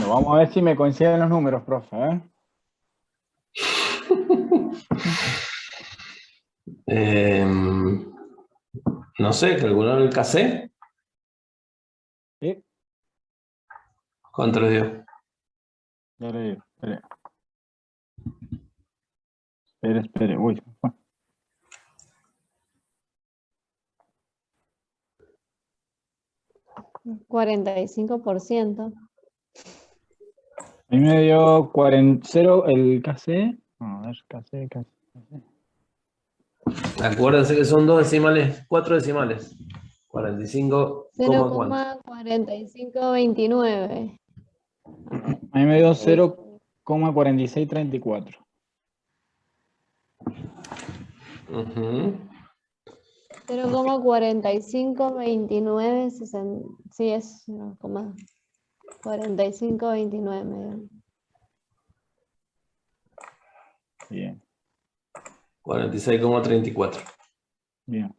Bueno, vamos a ver si me coinciden los números, profe, ¿eh? No sé, calcular el KC. Sí, ¿Cuánto le dio? ya le digo, espere. Espere, uy. 45%. A mí me dio 0 el KC. A ver, KC. Acuérdense que son 2 decimales, 4 decimales. 45, ¿cuánto? 0,4529. A mí me dio 0,4634. Ujú. 0,4529. Sí, es 0,4529 me dio. Bien, 46,34. bien.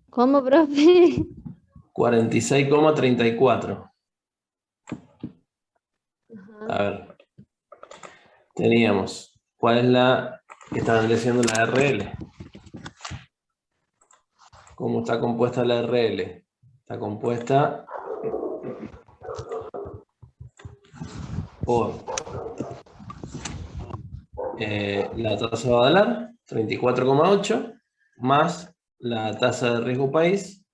¿Cómo, profe? 46,34. A Ajá. ver. Teníamos. ¿Cuál es la que estaban diciendo la RL? ¿Cómo está compuesta la RL? Está compuesta por la tasa de Badalar, 34,8, más la tasa de riesgo país,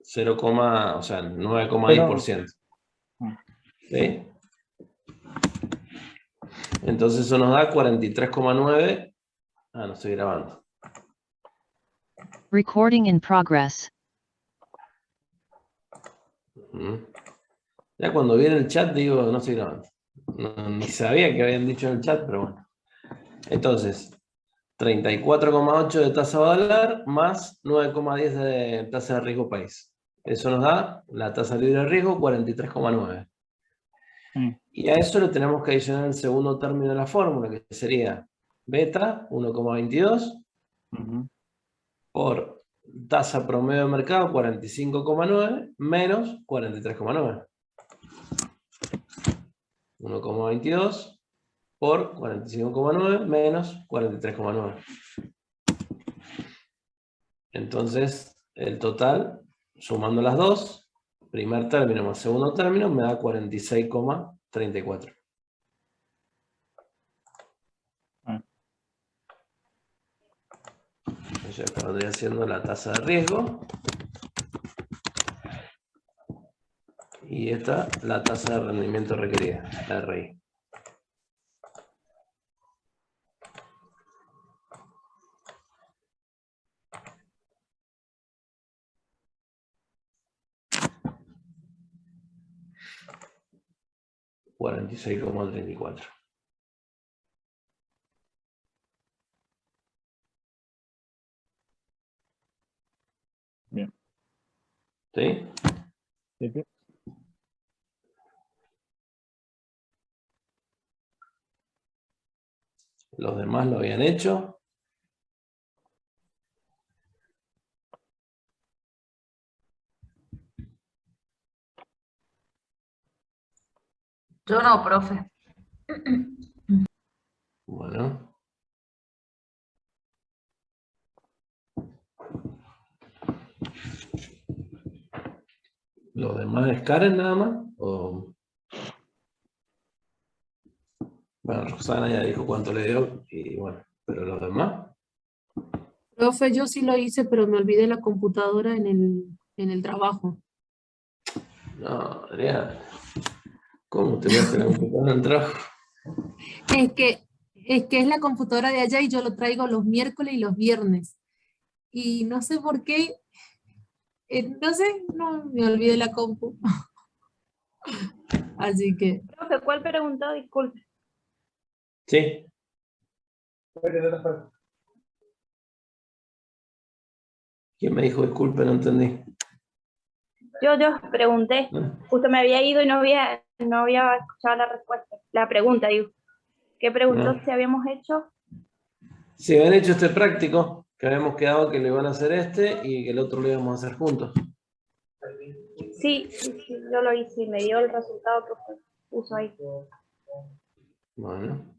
0, o sea, 9,10%. ¿Sí? Entonces eso nos da 43,9. Ah, no estoy grabando. Recording in progress. Ya cuando viene el chat digo, no estoy grabando. No, ni sabía que habían dicho en el chat, pero bueno. Entonces, 34,8 de tasa dólar más 9,10 de tasa de riesgo país. Eso nos da la tasa libre de riesgo 43,9. Y a eso le tenemos que adicionar el segundo término de la fórmula, que sería beta 1,22 por tasa promedio de mercado 45,9 menos 43,9. 1,22 por 45,9 menos 43,9. Entonces, el total, sumando las dos, primer término más segundo término, me da 46,34. Entonces, acá vendría siendo la tasa de riesgo. Y esta, la tasa de rendimiento requerida, la RI. $46,34. Bien. ¿Sí? Sí. Los demás lo habían hecho. Yo no, profe. Bueno. ¿Los demás es Karen nada más? ¿O? Bueno, Roxana ya dijo cuánto le dio y bueno, pero los demás. Profe, yo sí lo hice, pero me olvidé la computadora en el trabajo. No, Adrián. ¿Cómo te olvidaste la computadora en el trabajo? Es la computadora de allá y yo lo traigo los miércoles y los viernes. Y no sé por qué, no sé, no me olvidé la compu. Así que... Profe, ¿cuál preguntó? Disculpe. Sí. ¿Quién me dijo disculpe? No entendí. Yo pregunté. Justo me había ido y no había escuchado la respuesta. La pregunta, digo. ¿Qué preguntó si habíamos hecho? Si habían hecho este práctico, que habíamos quedado que le iban a hacer este y que el otro lo íbamos a hacer juntos. Sí, yo lo hice y me dio el resultado que usted puso ahí. Bueno.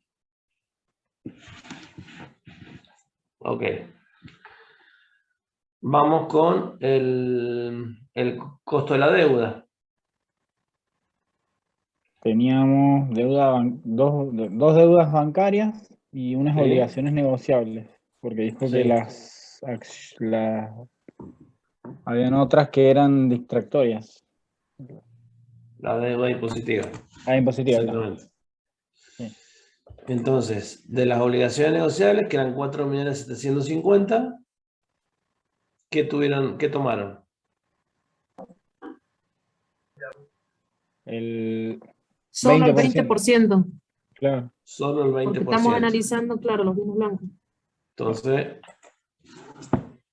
Ok. Vamos con el costo de la deuda. Teníamos dos deudas bancarias y unas Sí. obligaciones negociables, porque dijo que Sí. habían otras que eran distractorias. La deuda impositiva. Impositiva. Exactamente. Sí. Entonces, de las obligaciones negociables, que eran 4.750.000, ¿qué tomaron? Solo el 20%. 20%. Claro. Solo el 20%. Porque estamos analizando, claro, los bienes blancos. Entonces,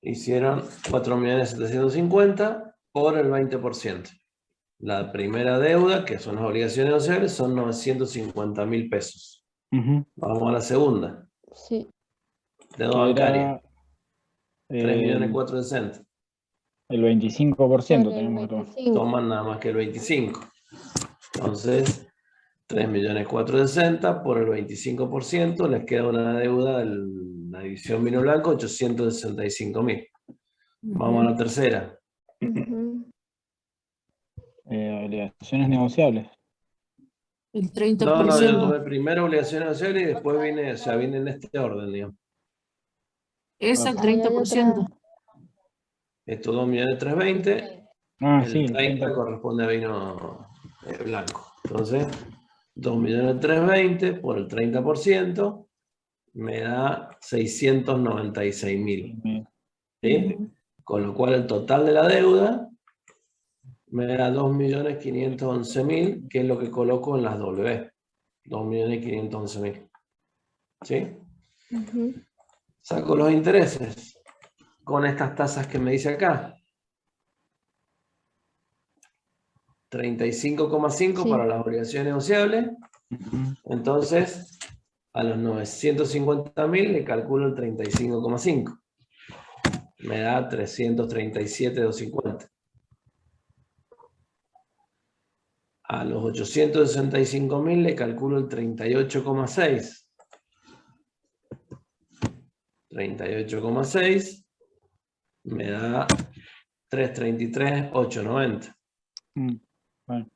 hicieron 4.750.000 por el 20%. La primera deuda, que son las obligaciones negociables, son 950.000 pesos. Ujú. Vamos a la segunda. Sí. Deuda Que bancaria. era 3.460.000. el 25% Sobre el tenemos que tomar. 25. Toman nada más que el 25%. Entonces, 3.460.000 por el 25%, les queda una deuda de la división vino blanco, 865.000. Vamos a la tercera. Ujú. Obligaciones negociables. El No, 30%. yo tomé primero obligaciones negociables y después viene, o sea, viene en este orden, digamos. Es el Ah, Ahí hay 30%. Estos 2.320.000, sí, el 30 corresponde a vino blanco. Entonces, 2.320.000 por el 30% me da 696.000. ¿Sí? Con lo cual el total de la deuda me da 2.511.000, que es lo que coloco en las W. 2.511.000. ¿Sí? Ujú. Saco los intereses con estas tasas que me dice acá. 35,5 Sí. para las obligaciones negociables. Ujú. Entonces, a los 950.000 le calculo el 35,5. Me da 337.250. A los 865.000 le calculo el 38,6. 38,6 me da 333.890. Bueno,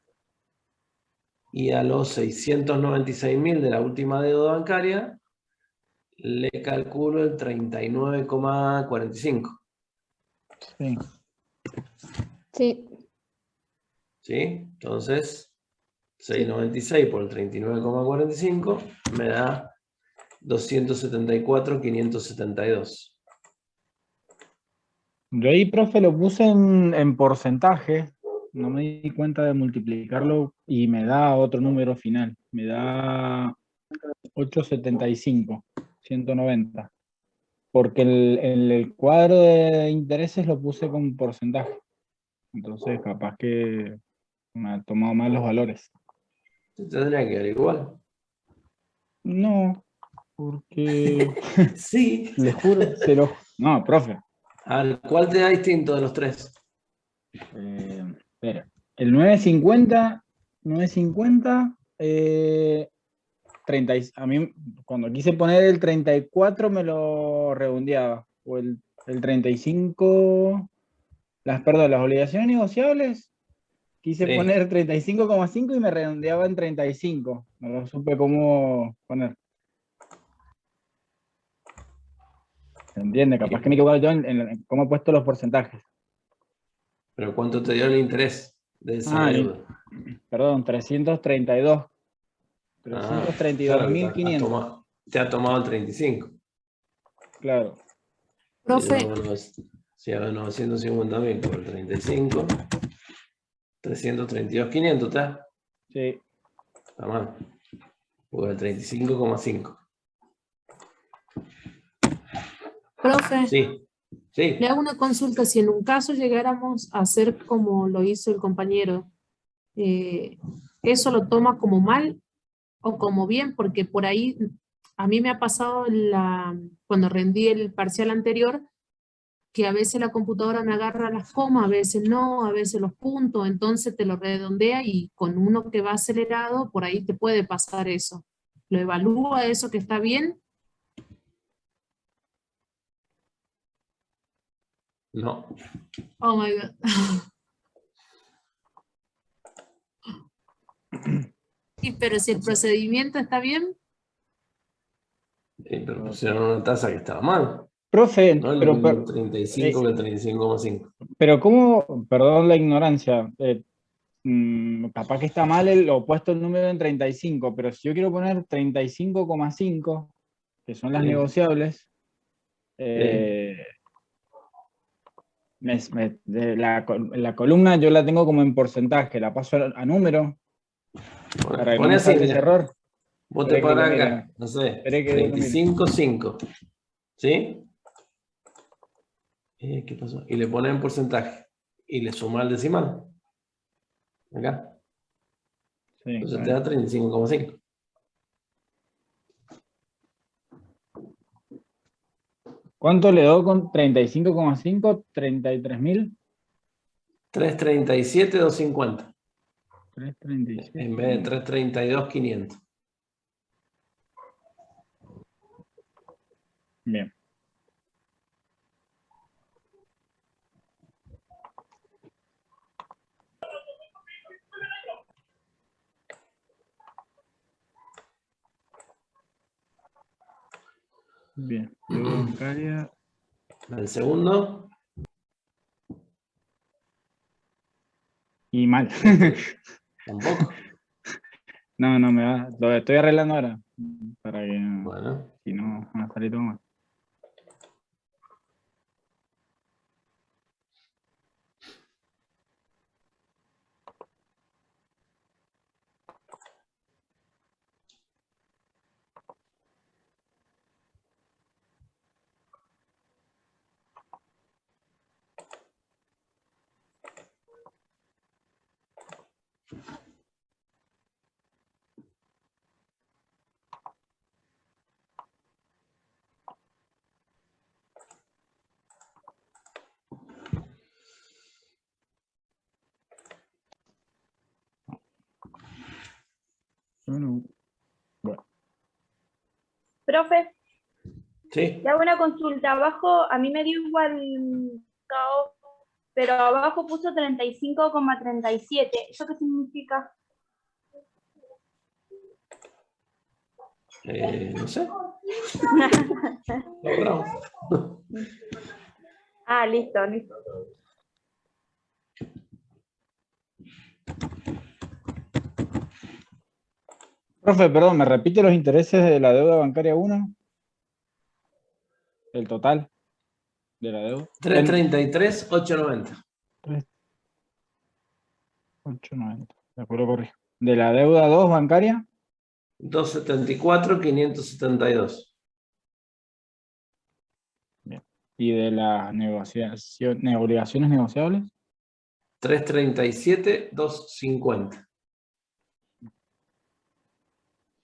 Y a los 696.000 de la última deuda bancaria le calculo el 39,45. sí. Sí. ¿Sí? Entonces, 696 por el 39,45 me da 274.572. Yo ahí, profe, lo puse en porcentaje. No me di cuenta de multiplicarlo y me da otro número final. Me da 875, 190. Porque el cuadro de intereses lo puse con porcentaje. Entonces, capaz que me ha tomado mal los valores. Tendría que ver igual. No, porque Sí. les juro, no, profe. ¿Cuál te da distinto de los tres? Espera. El 950, 30, a mí cuando quise poner el 34 me lo redondeaba. O el 35, las obligaciones negociables, quise Sí. poner 35,5 y me redondeaba en 35. No lo supe cómo poner. ¿Se entiende? Capaz que me equivoco yo en cómo he puesto los porcentajes. Pero ¿cuánto te dio el interés de esa deuda? Perdón, 332. Claro, que 332.500. te ha tomado el 35. Claro. Profe, Si hago 950.000 por el 35, 332.500, ¿está? Sí. Está mal. Porque el 35,5. profe, Sí, sí. le hago una consulta. Si en un caso llegáramos a hacer como lo hizo el compañero, ¿eso lo toma como mal o como bien? Porque por ahí a mí me ha pasado cuando rendí el parcial anterior, que a veces la computadora me agarra las comas, a veces no, a veces los puntos, entonces te lo redondea y con uno que va acelerado, por ahí te puede pasar eso. Lo evalúa eso que está bien. No. Oh my God. Y, pero si el procedimiento está bien, Pero pusieron una tasa que estaba mal. Profe, ¿No? El pero, 35 que el 35,5. pero ¿cómo? Perdón la ignorancia. Capaz que está mal el opuesto el número en 35, pero si yo quiero poner 35,5, que son las Sí. negociables, la columna yo la tengo como en porcentaje, la paso a número para que no Pone me así, salte ese mira. error. Vos te Esperé que lo parás mire. acá, no sé, Esperé que lo mire. 35,5. ¿Sí? ¿Qué pasó? Y le pones en porcentaje. Y le suma el decimal. Acá. Sí, Entonces está te da bien. 35,5. ¿Cuánto le doy con 35,5? 33.000. 337,250. 337. En vez de 332,500. Bien. Bien. Deuda bancaria. El segundo. Y mal. Tampoco. No, me va. Lo estoy arreglando ahora. Para que Bueno. si no, va a salir todo mal. Bueno. Profe, Sí. le hago una consulta. Abajo, a mí me dio igual caos, pero abajo puso 35,37. ¿Eso qué significa? No sé. Lo borramos. Ah, listo, listo. Profe, perdón, ¿me repite los intereses de la deuda bancaria 1? El total de la deuda. 333,890. 890. Después lo corrijo. De la deuda 2 bancaria. 274,572. Bien. Y de las obligaciones negociables. 337,250.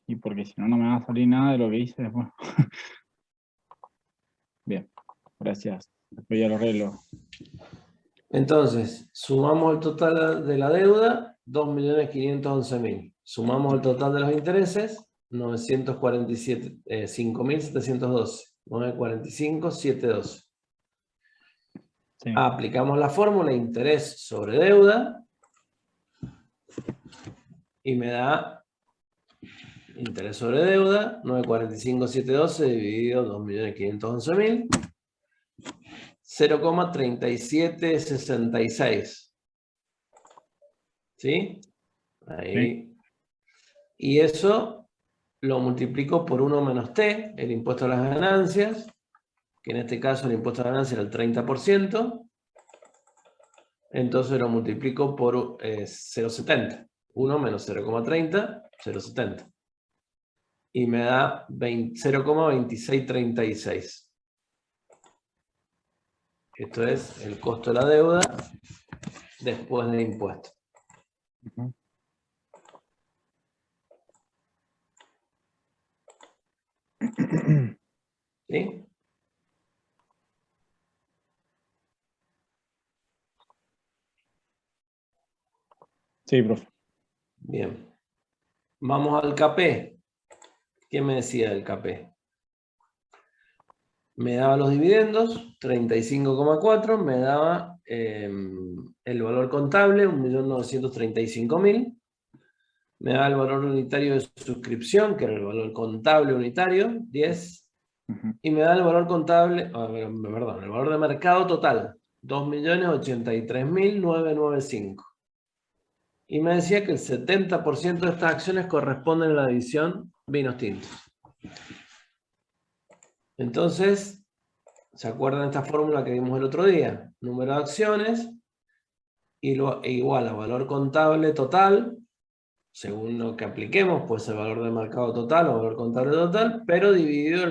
Y porque si no, no me va a salir nada de lo que hice después. Bien, gracias. Después ya lo arreglo. Entonces, sumamos el total de la deuda, 2.511.000. Sumamos el total de los intereses, 5.712. 945,712. Sí. Aplicamos la fórmula interés sobre deuda y me da interés sobre deuda, 945,712 dividido 2.511.000. 0,3766. ¿Sí? Ahí. Sí. Y eso lo multiplico por 1 menos T, el impuesto a las ganancias, que en este caso el impuesto a las ganancias era el 30%. Entonces lo multiplico por 0,70. 1 menos 0,30, 0,70. Y me da 0,2636. Esto es el costo de la deuda después de impuestos. Uh-huh. ¿Sí? Sí, profe. Bien. Vamos al KP. ¿Qué me decía del KP? Me daba los dividendos, 35,4, me daba el valor contable, 1.935.000. Me daba el valor unitario de suscripción, que era el valor contable unitario, 10. Y me da el valor contable, perdón, el valor de mercado total, 2.083.995. Y me decía que el 70% de estas acciones corresponden a la división vinos tintos. Entonces, ¿se acuerdan de esta fórmula que vimos el otro día? Número de acciones igual a valor contable total, según lo que apliquemos, pues el valor de mercado total o valor contable total, pero dividido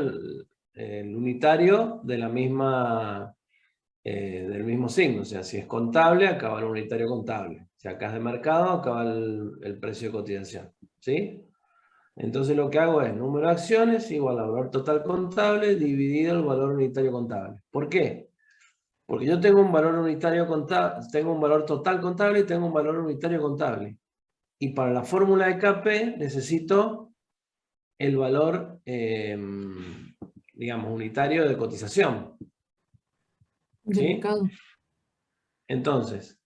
el unitario de la misma, del mismo signo. O sea, si es contable, acá va el unitario contable. Si acá es de mercado, acá va el precio de cotización. ¿Sí? Entonces lo que hago es número de acciones igual a valor total contable dividido el valor unitario contable. ¿Por qué? Porque yo tengo un valor unitario contable, tengo un valor total contable y tengo un valor unitario contable. Y para la fórmula de KP necesito el valor, digamos, unitario de cotización. De ¿Sí? mercado. Entonces,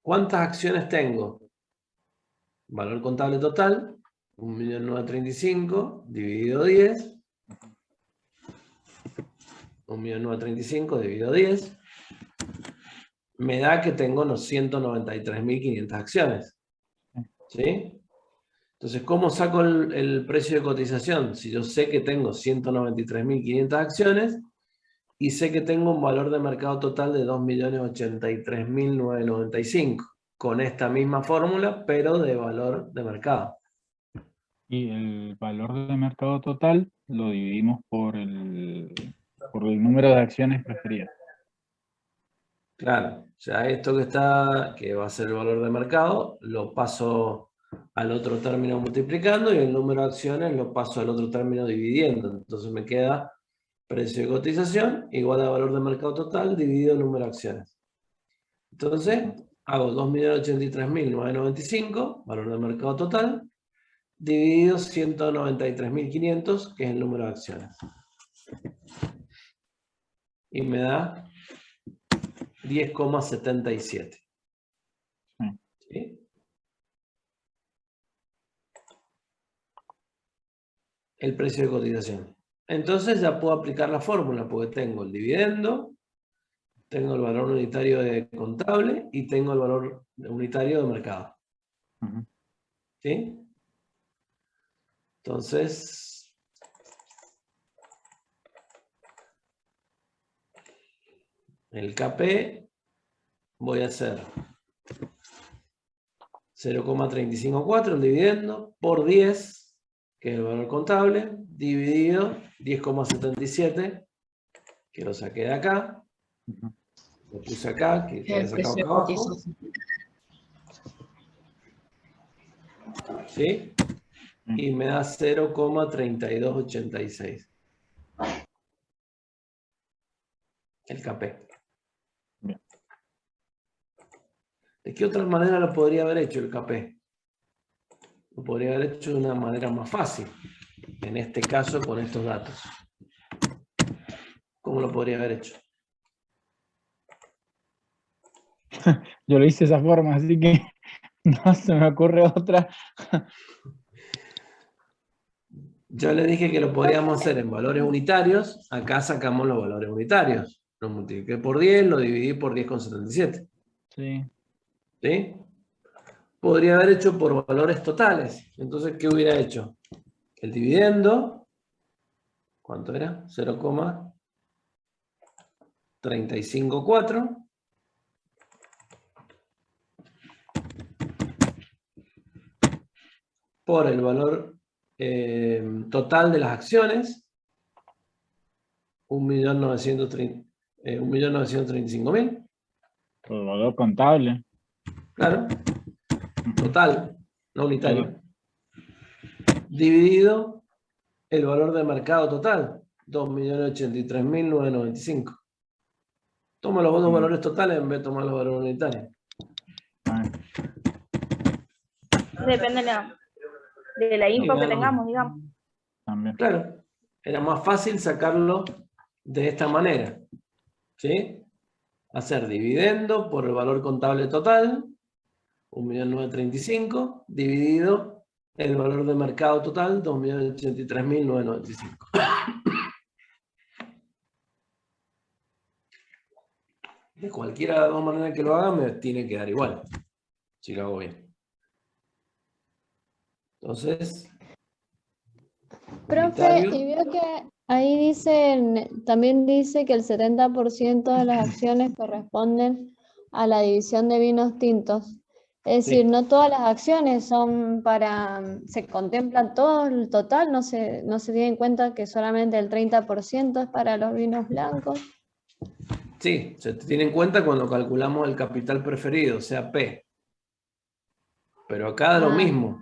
¿cuántas acciones tengo? Valor contable total, 1.935.000 dividido 10. 1.935.000 dividido 10. Me da que tengo unos 193.500 acciones. ¿Sí? Entonces, ¿cómo saco el precio de cotización? Si yo sé que tengo 193.500 acciones y sé que tengo un valor de mercado total de 2.083.995 con esta misma fórmula, pero de valor de mercado. Y el valor de mercado total lo dividimos por el número de acciones preferidas. Claro, o sea, esto que va a ser el valor de mercado, lo paso al otro término multiplicando y el número de acciones lo paso al otro término dividiendo. Entonces me queda precio de cotización igual a valor de mercado total dividido el número de acciones. Entonces hago 2.083.995, valor de mercado total, dividido 193.500, que es el número de acciones. Y me da 10,77. ¿Sí? El precio de cotización. Entonces ya puedo aplicar la fórmula porque tengo el dividendo, tengo el valor unitario de contable y tengo el valor unitario de mercado. ¿Sí? Entonces, el KP voy a hacer 0,354 el dividendo por 10, que es el valor contable, dividido 10,77, que lo saqué de acá, lo puse acá, que lo había sacado acá abajo. ¿Sí? Y me da 0,3286. El KP. Bien. ¿De qué otra manera lo podría haber hecho el KP? Lo podría haber hecho de una manera más fácil. En este caso, con estos datos. ¿Cómo lo podría haber hecho? Yo lo hice de esa forma, así que no se me ocurre otra. Yo le dije que lo podríamos hacer en valores unitarios. Acá sacamos los valores unitarios. Lo multipliqué por 10, lo dividí por 10,77. Sí. ¿Sí? Podría haber hecho por valores totales. Entonces, ¿qué hubiera hecho? El dividendo, ¿cuánto era? 0,354. Por el valor total de las acciones, 1.935.000. El valor contable. Claro. Total, no unitario. Dividido el valor de mercado total, 2.083.995. Toma los dos valores totales en vez de tomar los valores unitarios. Depende de la info que tengamos, digamos. También. Claro, era más fácil sacarlo de esta manera, ¿sí? Hacer dividendo por el valor contable total, 1.935.000, dividido el valor de mercado total, 2.083.995. De cualquiera de las dos maneras que lo haga, me tiene que dar igual, si lo hago bien. Entonces, Profe, unitario. y veo que ahí dicen, también dice que el 70% de las acciones corresponden a la división de vinos tintos. Es decir, Sí. no todas las acciones son se contemplan todo el total, no se tiene en cuenta que solamente el 30% es para los vinos blancos. Sí, se tiene en cuenta cuando calculamos el capital preferido, o sea, P. Pero acá da lo mismo,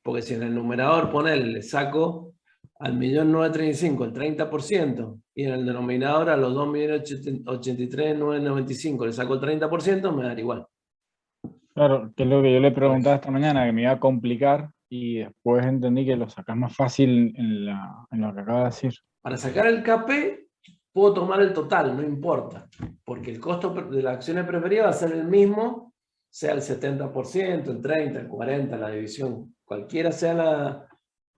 porque si en el numerador le saco al 1.935.000 el 30% y en el denominador a los 2.083.995 le saco el 30%, me da igual. Claro, que es lo que yo le preguntaba esta mañana, que me iba a complicar y después entendí que lo sacás más fácil en lo que acaba de decir. Para sacar el KP, puedo tomar el total, no importa, porque el costo de las acciones preferidas va a ser el mismo, sea el 70%, el 30%, el 40%, la división, cualquiera sea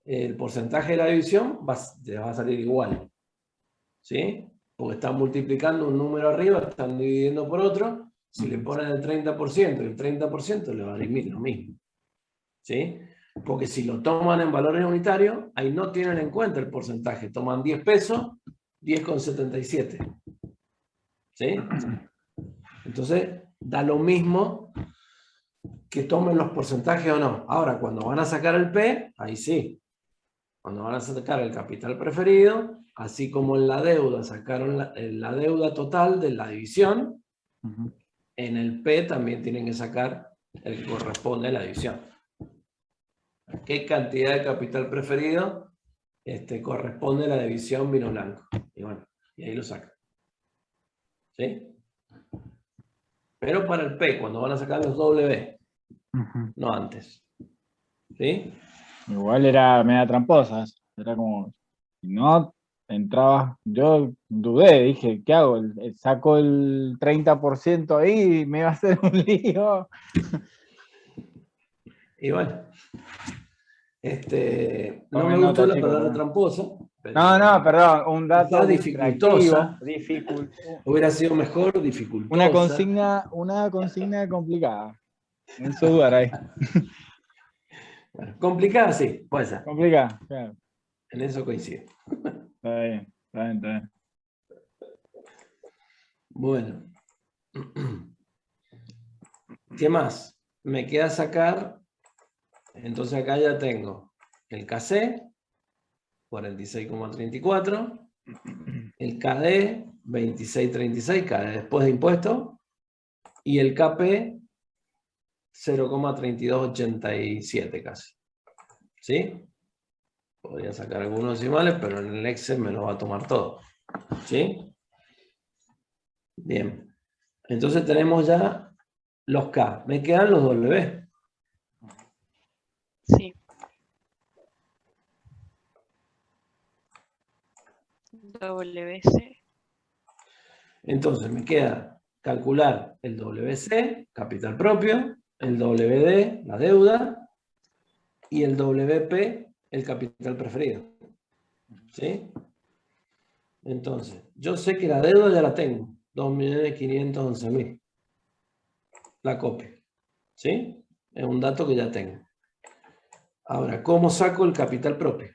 el porcentaje de la división, te va a salir igual. ¿Sí? Porque están multiplicando un número arriba, están dividiendo por otro. Si le ponen el 30% y el 30%, le va a dar lo mismo. ¿Sí? Porque si lo toman en valores unitarios, ahí no tienen en cuenta el porcentaje. Toman 10 pesos, 10,77. ¿Sí? Entonces, da lo mismo que tomen los porcentajes o no. Ahora, cuando van a sacar el P, ahí sí. Cuando van a sacar el capital preferido, así como en la deuda sacaron la deuda total de la división, en el P también tienen que sacar el que corresponde a la división. ¿Qué cantidad de capital preferido corresponde a la división vino blanco? Y bueno, y ahí lo sacan. ¿Sí? Pero para el P, cuando van a sacar los W, no antes. ¿Sí? Igual era media tramposa, era como, si no entraba, yo dudé, dije, ¿qué hago? Saco el 30% ahí y me iba a hacer un lío. Y bueno, no Tomen me gustó nota, la chicos, palabra también. tramposa. No, perdón, un dato Quizás distractivo, dificultosa. Hubiera sido mejor dificultosa. una consigna complicada. Me hizo dudar ahí. Bueno, complicada sí, puede ser. Complicada, claro. En eso coincido. Está bien, está bien, está bien. Bueno. ¿Qué más? Me queda sacar, entonces acá ya tengo el KC, 46,34, el KD, 26,36, KD después de impuestos, y el KP, 0,3287 casi. ¿Sí? Podría sacar algunos decimales, pero en el Excel me lo va a tomar todo. ¿Sí? Bien. Entonces tenemos ya los K. Me quedan los W. Sí. WC. Entonces me queda calcular el WC, capital propio, el WD, la deuda, y el WP, el capital preferido. ¿Sí? Entonces, yo sé que la deuda ya la tengo, 2.511.000. La copio. ¿Sí? Es un dato que ya tengo. Ahora, ¿cómo saco el capital propio?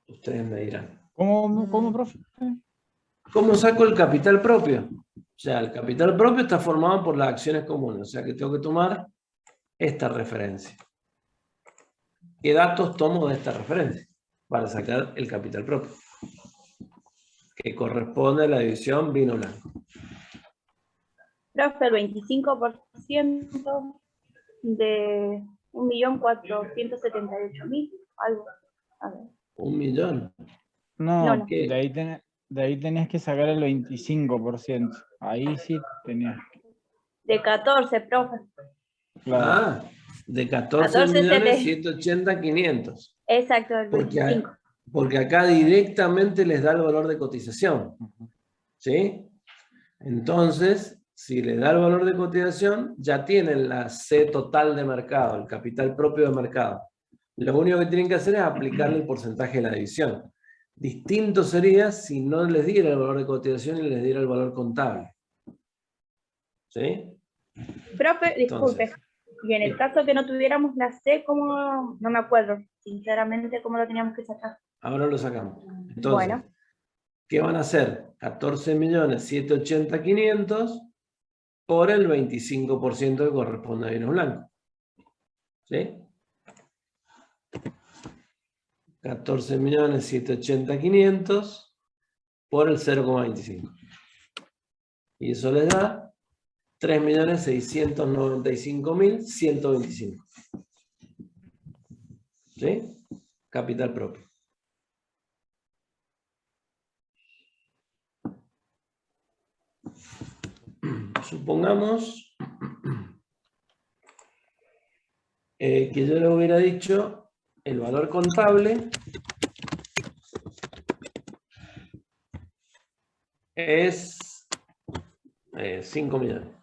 Ustedes me dirán. ¿Cómo, profe? ¿Cómo saco el capital propio? O sea, el capital propio está formado por las acciones comunes, o sea que tengo que tomar esta referencia. ¿Qué datos tomo de esta referencia para sacar el capital propio? Que corresponde a la división vino blanco. Profe, el 25% de 1.478.000, algo. A ver. 1 millón. No, No. de ahí tenías que sacar el 25%. Ahí sí tenías. De 14, profe. Claro. Ah, de 14 14 millones se 180, 500. Exacto, el Porque, 25. porque acá directamente les da el valor de cotización. ¿Sí? Entonces, si les da el valor de cotización, ya tienen la C total de mercado, el capital propio de mercado. Lo único que tienen que hacer es aplicarle el porcentaje de la división. Distinto sería si no les diera el valor de cotización y les diera el valor contable. ¿Sí? Profe, disculpe. Entonces, Y en el caso que no tuviéramos la C, ¿cómo? No me acuerdo, sinceramente, cómo lo teníamos que sacar. ahora lo sacamos. Entonces, Bueno. ¿qué van a hacer? 14.780.500 por el 25% que corresponde a vinos blancos. ¿Sí? 14.780.500 por el 0,25. Y eso les da 3.695.125. ¿Sí? Capital propio. Supongamos que yo le hubiera dicho el valor contable es 5 millones.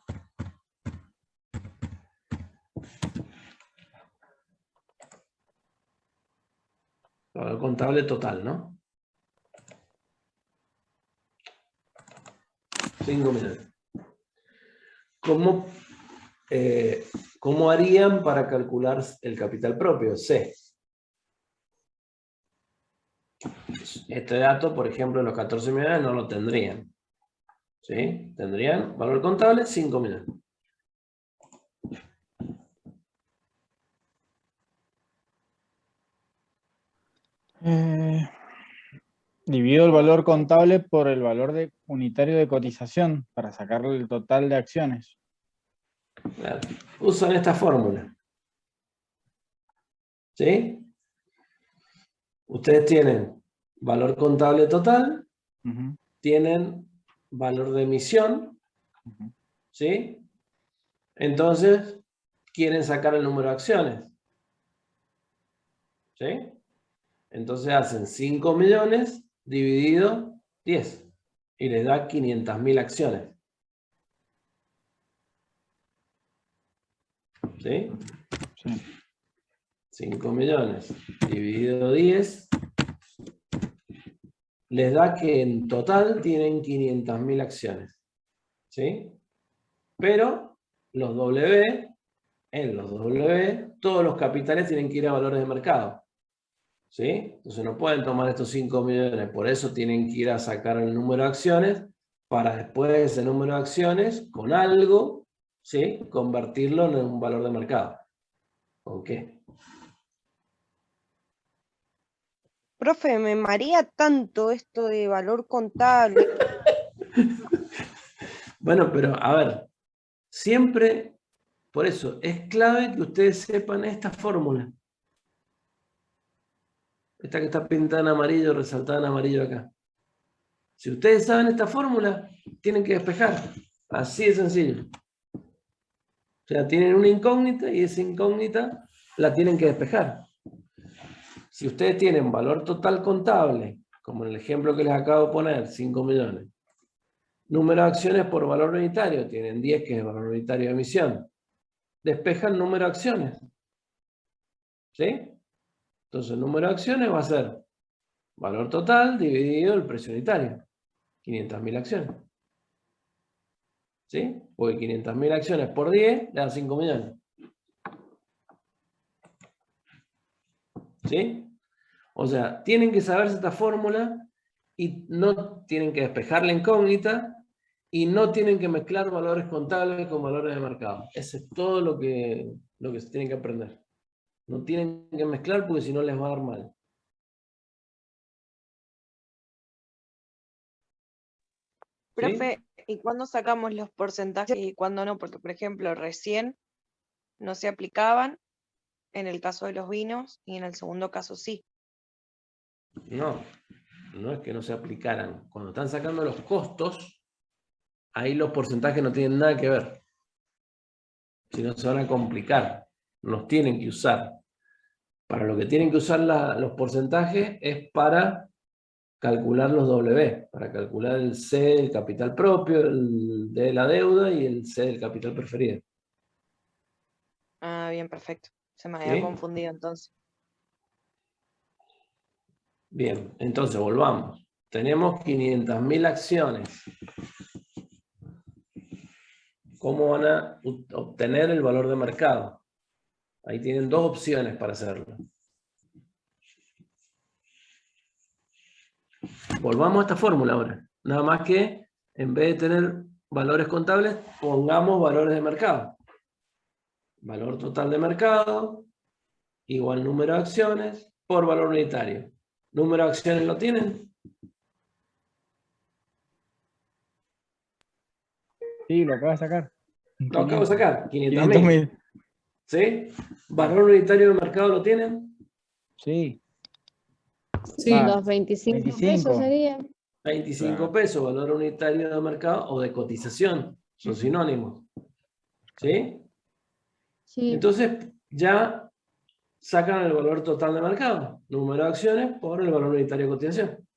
Valor contable total, ¿no? 5 millones. ¿Cómo harían para calcular el capital propio? C. Este dato, por ejemplo, los 14 millones no lo tendrían. ¿Sí? Tendrían valor contable 5 millones. Divido el valor contable por el valor unitario de cotización para sacarle el total de acciones. Claro. Usan esta fórmula. ¿Sí? Ustedes tienen valor contable total, tienen valor de emisión, ¿sí? Entonces, quieren sacar el número de acciones. ¿Sí? Entonces hacen 5 millones dividido 10 y les da 500.000 acciones. ¿Sí? Sí. 5 millones dividido 10 les da que en total tienen 500.000 acciones. ¿Sí? Pero los W, en los W, todos los capitales tienen que ir a valores de mercado. ¿Sí? Entonces no pueden tomar estos 5 millones, por eso tienen que ir a sacar el número de acciones para después ese número de acciones con algo, ¿sí? Convertirlo en un valor de mercado. ¿Con qué? Profe, me marea tanto esto de valor contable. Bueno, pero a ver, siempre, por eso, es clave que ustedes sepan esta fórmula. Esta que está pintada en amarillo, resaltada en amarillo acá. Si ustedes saben esta fórmula, tienen que despejar. Así de sencillo. O sea, tienen una incógnita y esa incógnita la tienen que despejar. Si ustedes tienen valor total contable, como en el ejemplo que les acabo de poner, 5 millones. Número de acciones por valor unitario, tienen 10 que es el valor unitario de emisión. Despejan número de acciones. ¿Sí? Entonces el número de acciones va a ser valor total dividido el precio unitario. 500.000 acciones. ¿Sí? Porque 500.000 acciones por 10 le dan 5 millones. ¿Sí? O sea, tienen que saberse esta fórmula y no tienen que despejar la incógnita y no tienen que mezclar valores contables con valores de mercado. Eso es todo lo que se tienen que aprender. No tienen que mezclar porque si no les va a dar mal. Profe, ¿y cuándo sacamos los porcentajes y cuándo no? Porque, por ejemplo, recién no se aplicaban en el caso de los vinos y en el segundo caso sí. No, no es que no se aplicaran. Cuando están sacando los costos, ahí los porcentajes no tienen nada que ver. Si no se van a complicar, nos tienen que usar. Para lo que tienen que usar los porcentajes es para calcular los W, para calcular el C del capital propio, el D de la deuda y el C del capital preferido. Ah, bien, perfecto. Se me había ¿Sí? confundido entonces. Bien, entonces volvamos. Tenemos 500.000 acciones. ¿Cómo van a obtener el valor de mercado? Ahí tienen dos opciones para hacerlo. Volvamos a esta fórmula ahora. Nada más que, en vez de tener valores contables, pongamos valores de mercado. Valor total de mercado igual número de acciones por valor unitario. ¿Número de acciones lo tienen? Sí, lo acabo de sacar. Lo acabo de sacar, 500.000. 500.000. ¿Sí? ¿Valor unitario de mercado lo tienen? Sí. Sí, Ah, Los 25 25. pesos serían. 25 Claro. pesos, valor unitario de mercado o de cotización. Son sinónimos. ¿Sí? Sí. Entonces ya sacan el valor total de mercado. Número de acciones por el valor unitario de cotización.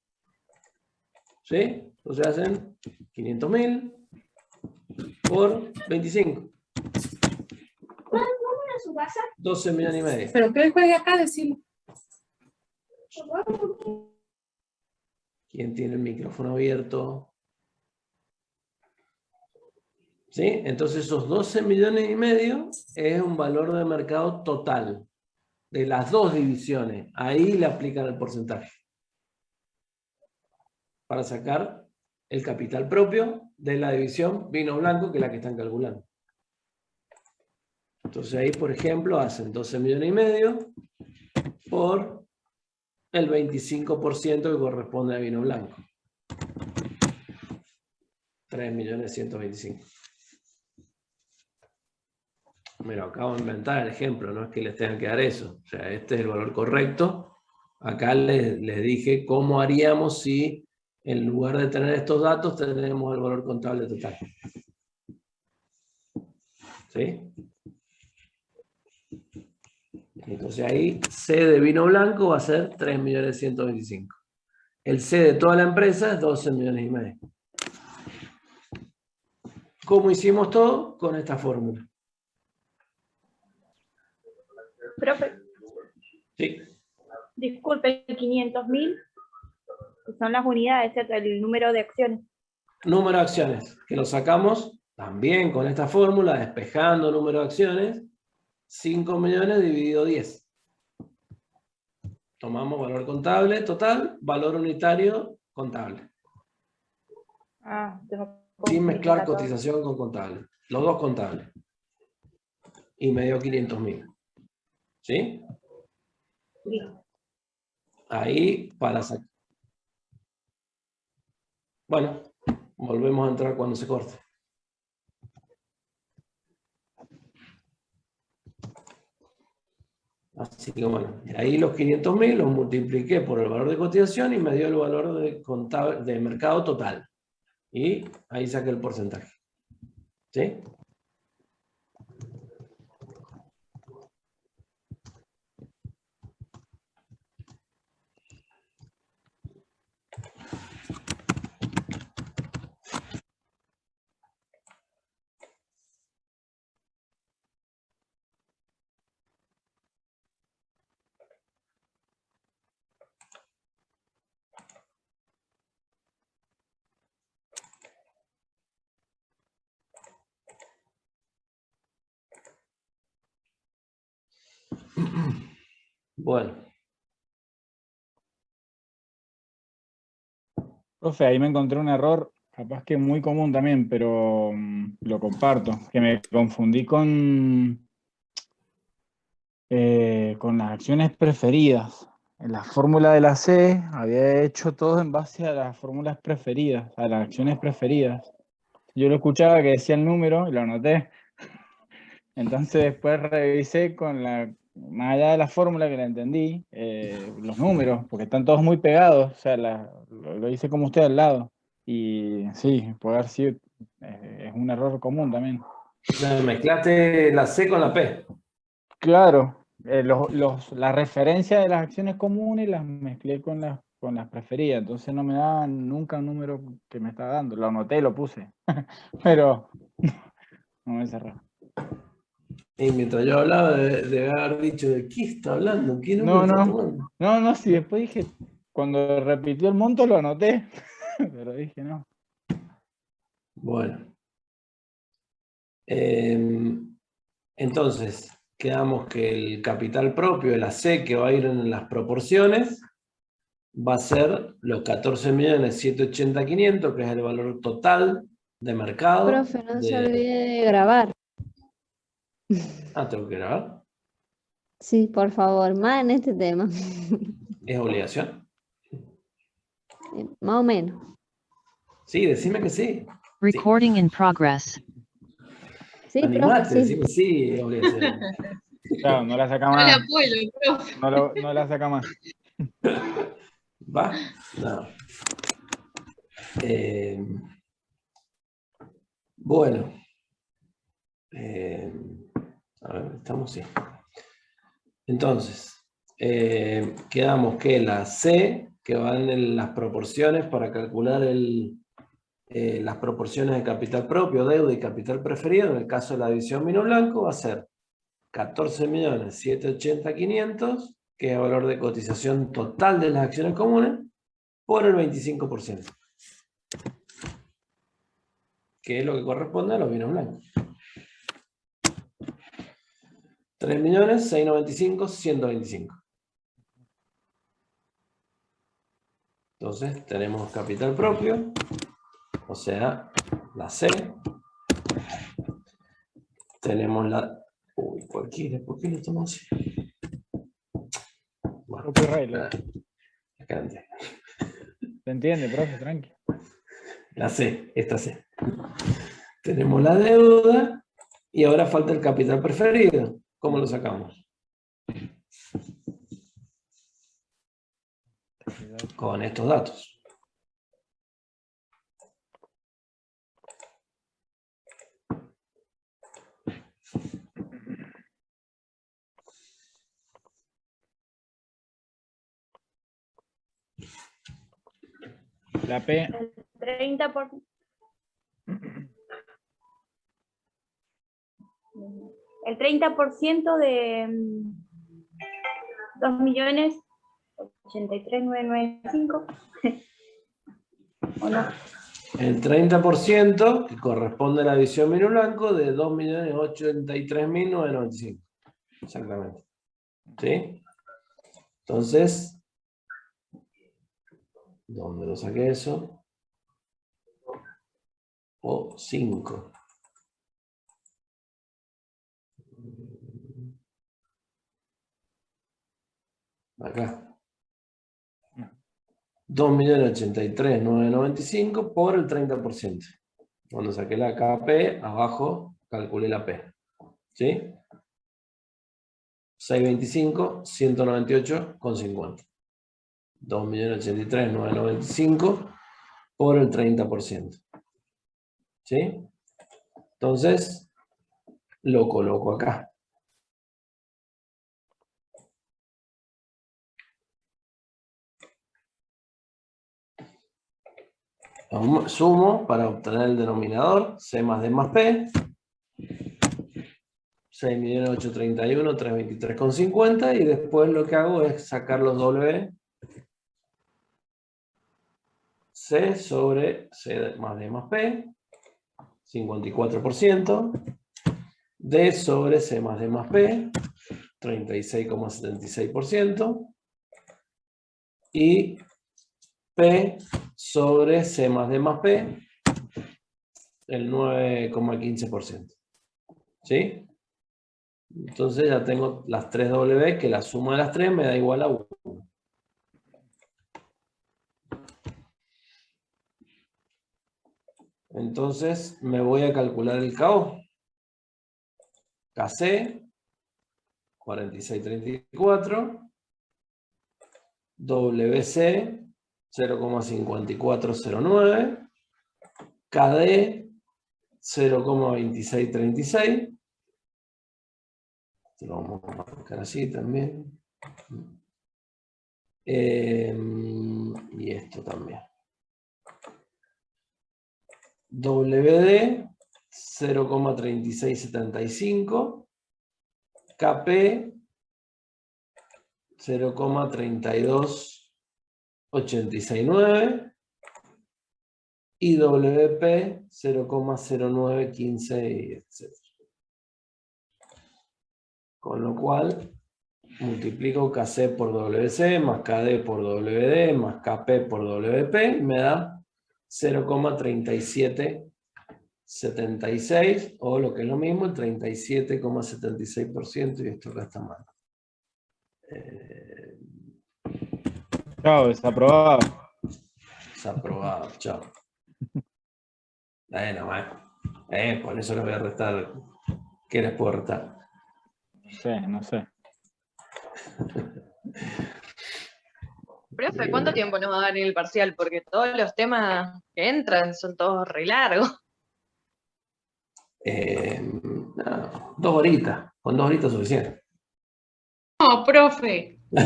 ¿Sí? Entonces hacen 500.000 por 25. 12 millones y medio. Pero que él juegue acá, decirlo. ¿Quién tiene el micrófono abierto? ¿Sí? Entonces esos 12 millones y medio es un valor de mercado total de las dos divisiones. Ahí le aplican el porcentaje para sacar el capital propio de la división vino blanco, que es la que están calculando. Entonces ahí, por ejemplo, hacen 12 millones y medio por el 25% que corresponde a vino blanco. 3.125.000. Mira, acabo de inventar el ejemplo, no es que les tengan que dar eso. O sea, este es el valor correcto. Acá les dije cómo haríamos si en lugar de tener estos datos tenemos el valor contable total. ¿Sí? Entonces ahí C de vino blanco va a ser 3.125.000. El C de toda la empresa es 12 millones y medio. ¿Cómo hicimos todo? Con esta fórmula. Profe, Sí. disculpe, 500.000 son las unidades, ¿cierto? El número de acciones. Número de acciones, que lo sacamos también con esta fórmula, despejando número de acciones, 5 millones dividido 10. Tomamos valor contable total, valor unitario contable. Ah, Sin mezclar cotización con contable. Los dos contables. Y me dio 500.000. ¿Sí? Sí. Ahí para sacar. Bueno, volvemos a entrar cuando se corte. Así que bueno, ahí los 500.000 los multipliqué por el valor de cotización y me dio el valor de mercado total. Y ahí saqué el porcentaje. ¿Sí? Bueno. Profe, ahí me encontré un error, capaz que muy común también, pero lo comparto, que me confundí con las acciones preferidas. En la fórmula de la C había hecho todo en base a las fórmulas preferidas, a las acciones preferidas. Yo lo escuchaba que decía el número y lo anoté. Entonces después revisé más allá de la fórmula que la entendí, los números, porque están todos muy pegados, o sea, lo hice como usted al lado. Y sí, puede haber sido, es un error común también. sea, mezclaste la C con la P. Claro, la referencia de las acciones comunes las mezclé con las preferidas, entonces no me daban nunca un número que me está dando. Lo anoté y lo puse, pero no me cerró. Y mientras yo hablaba, de haber dicho, ¿de qué está hablando? ¿Qué No, número está tomando? no, sí, después dije, cuando repitió el monto lo anoté, pero dije no. Bueno. Entonces, quedamos que el capital propio de la C que va a ir en las proporciones va a ser los 14.780.500, que es el valor total de mercado. Profe, no se olvide de grabar. Ah, ¿tengo que grabar? Sí, por favor, más en este tema. ¿Es obligación? Más o menos. Sí, decime que sí. Recording in progress. Sí, profe, Animate, sí. decime sí, es obligación. Claro, no la saca No le más, apoyo, profe. no la saca más. ¿Va? No. Bueno. A ver, estamos, sí. Entonces, quedamos que la C, que van en las proporciones para calcular las proporciones de capital propio, deuda y capital preferido, en el caso de la división vino blanco, va a ser 14.780.500, que es el valor de cotización total de las acciones comunes, por el 25%, que es lo que corresponde a los vinos blancos. 3.695.125. Entonces tenemos capital propio, o sea, la C. Tenemos la... Uy, cualquiera, ¿por qué lo tomo así? Bueno, acá antes. ¿Se entiende, profe? Tranqui. La C, esta C. Tenemos la deuda y ahora falta el capital preferido. ¿Cómo lo sacamos? Con estos datos. La P. 30%. El 30% de 2.083.995. ¿O no? El 30% que corresponde a la división vino blanco de 2.083.995. Exactamente. ¿Sí? Entonces, ¿dónde lo saqué eso? O 5. Acá. 2.083.995 por el 30%. Cuando saqué la KP, abajo calculé la P. ¿Sí? 625, 198,50. 2.083.995 por el 30%. ¿Sí? Entonces, lo coloco acá. Sumo para obtener el denominador, C más D más P. 6.831.323,50 y después lo que hago es sacar los W. C sobre C más D más P, 54%. D sobre C más D más P, 36,76%. Y P sobre C más D más P, el 9,15%. ¿Sí? Entonces ya tengo las 3 W, que la suma de las 3 me da igual a 1. Entonces me voy a calcular el KO. KC, 4634. WC, 0,5409. KD, 0,2636. Lo vamos a marcar así también. Y esto también. WD 0,3675. KP 0,32869 y WP 0,0915, etc. Con lo cual multiplico KC por WC más KD por WD más KP por WP y me da 0,3776 o lo que es lo mismo, el 37,76%, y esto acá está mal. Chao, desaprobado. Desaprobado, chao. Nomás. Por eso les voy a restar. ¿Qué les puedo restar? No sé. Profe, ¿cuánto tiempo nos va a dar en el parcial? Porque todos los temas que entran son todos re largos. No, 2 horitas. Con 2 horitas suficiente. No, profe. La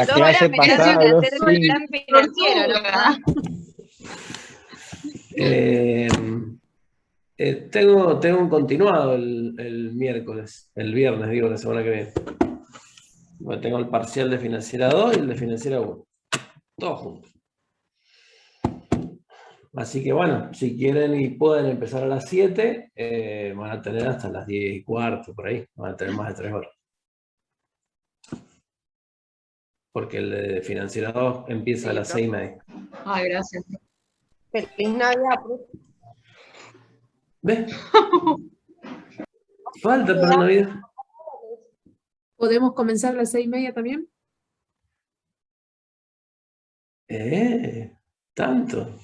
2 clase horas me hacen pasada, hacer 2 el sí. plan financiero, ¿no? Tengo un continuado el miércoles, el viernes, digo, la semana que viene. Bueno, tengo el parcial de financiera 2 y el de financiera 1. Todos juntos. Así que bueno, si quieren y pueden empezar a las 7, van a tener hasta las 10:15, por ahí. Van a tener más de 3 horas. Porque el de financiera 2 empieza a las 6:30. Ay, gracias. Feliz Navidad, profe. ¿Ves? Falta para Navidad. ¿Podemos comenzar a las 6:30 también? Tanto.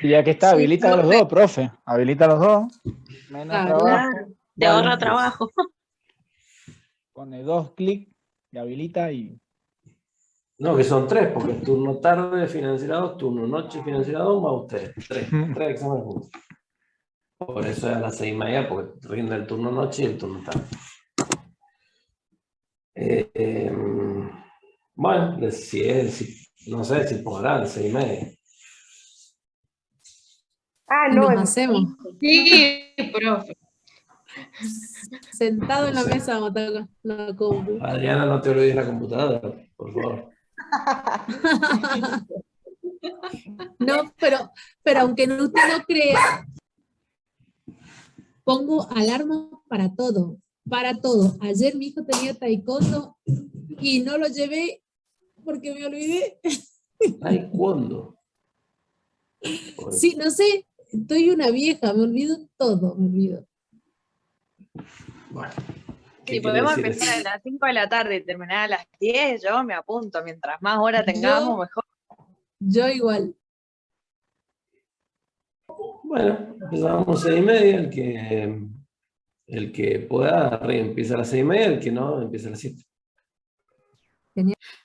Y ya que está, Sí, habilita a los dos, profe. Habilita a los dos. Menos Claro. trabajo. Te ahorra trabajo. Pone 2 clics y habilita y... No, que son 3, porque es turno tarde financiera 2, turno noche financiera 2, más ustedes. 3 exámenes juntos. Por eso es a las 6:30, porque rinde el turno noche y el turno tarde. Bueno, no sé si podrán, 6:30. Y nos hacemos. Sí, profe. Sentado en la mesa vamos a estar con la compu. Adriana, no te olvides la computadora, por favor. No, pero aunque usted no crea, pongo alarma para todo, para todo. Ayer mi hijo tenía taekwondo y no lo llevé porque me olvidé. ¿Taekwondo? Sí, no sé, estoy una vieja, me olvido todo, me olvido. Bueno. Si podemos empezar a las 5 de la tarde y terminar a las 10, yo me apunto. Mientras más horas tengamos, mejor. Yo igual. Bueno, empezamos 6:30, el que pueda empieza a las 6:30, el que no empieza a las 7.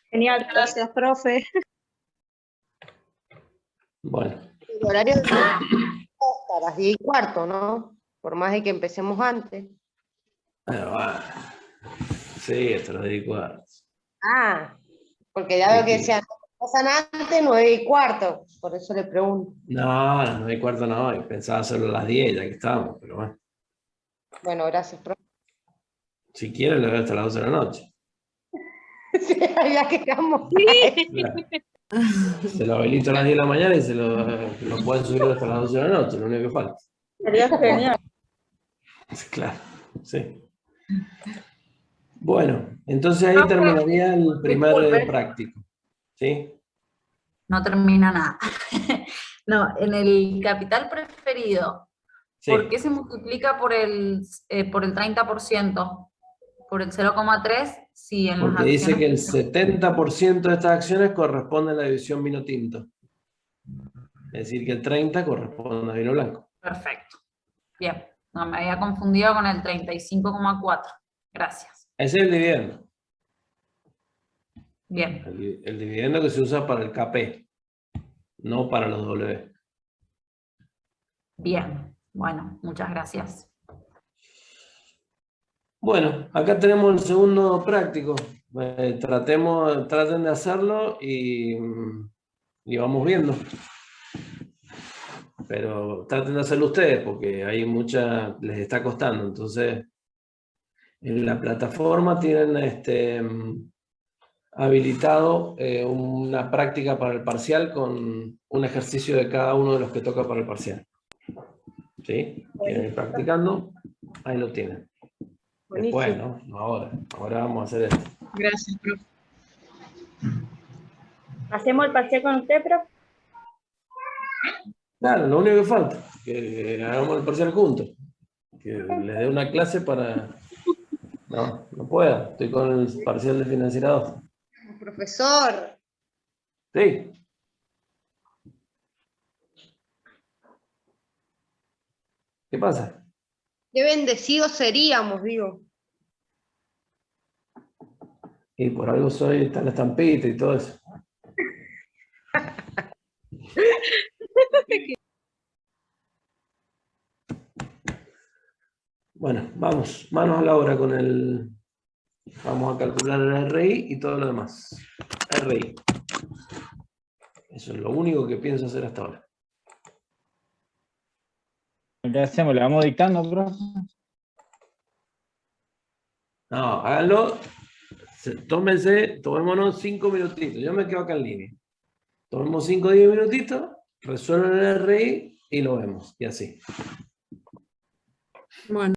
Genial, gracias, profe. Bueno. El horario es hasta las 10:15, ¿no? Por más de que empecemos antes. Sí, hasta las 10:15. Ah, porque ya veo que decían, pasan antes 9:15, por eso le pregunto. No, a las 9:15 no, pensaba hacerlo a las 10, ya que estábamos, pero bueno. Bueno, gracias, profe. Si quieren, lo veo hasta las 12 de la noche. Ya quedamos. Claro. Se lo habilito a las 10 de la mañana y se lo pueden subir hasta las 12 de la noche, lo único que falta. Sería genial. Claro, sí. Bueno, entonces ahí terminaría el primer práctico. ¿Sí? No termina nada. No, en el capital preferido, Sí. ¿por qué se multiplica por el 30%? Por el 0,3, si en las Porque dice que el acciones... 70% de estas acciones corresponde a la división vino tinto. Es decir, que el 30% corresponde a vino blanco. Perfecto. Bien, no me había confundido con el 35,4. Gracias. Ese es el dividendo. Bien. El dividendo que se usa para el KP, no para los W. Bien, bueno, muchas gracias. Bueno, acá tenemos el segundo práctico. Traten de hacerlo y vamos viendo. Pero traten de hacerlo ustedes porque hay les está costando. Entonces, en la plataforma tienen habilitado una práctica para el parcial con un ejercicio de cada uno de los que toca para el parcial. ¿Sí? Quieren ir practicando, ahí lo tienen. Después, ¿no? Ahora vamos a hacer esto. Gracias, profe. ¿Hacemos el parcial con usted, profe? Claro, lo único que falta, que hagamos el parcial juntos. Que les dé una clase para... No, no puedo, estoy con el parcial de financiero. Profesor. Sí. ¿Qué pasa? Qué bendecidos seríamos, digo. Y por algo está la estampita y todo eso. Bueno, vamos, manos a la obra con el... Vamos a calcular el RI y todo lo demás. RI. Eso es lo único que pienso hacer hasta ahora. ¿Qué hacemos? ¿Le vamos dictando, profe? No, háganlo. Tomémonos 5 minutitos. Yo me quedo acá en línea. Tomemos 5 o 10 minutitos, resuelven el RI y lo vemos. Y así. Bueno.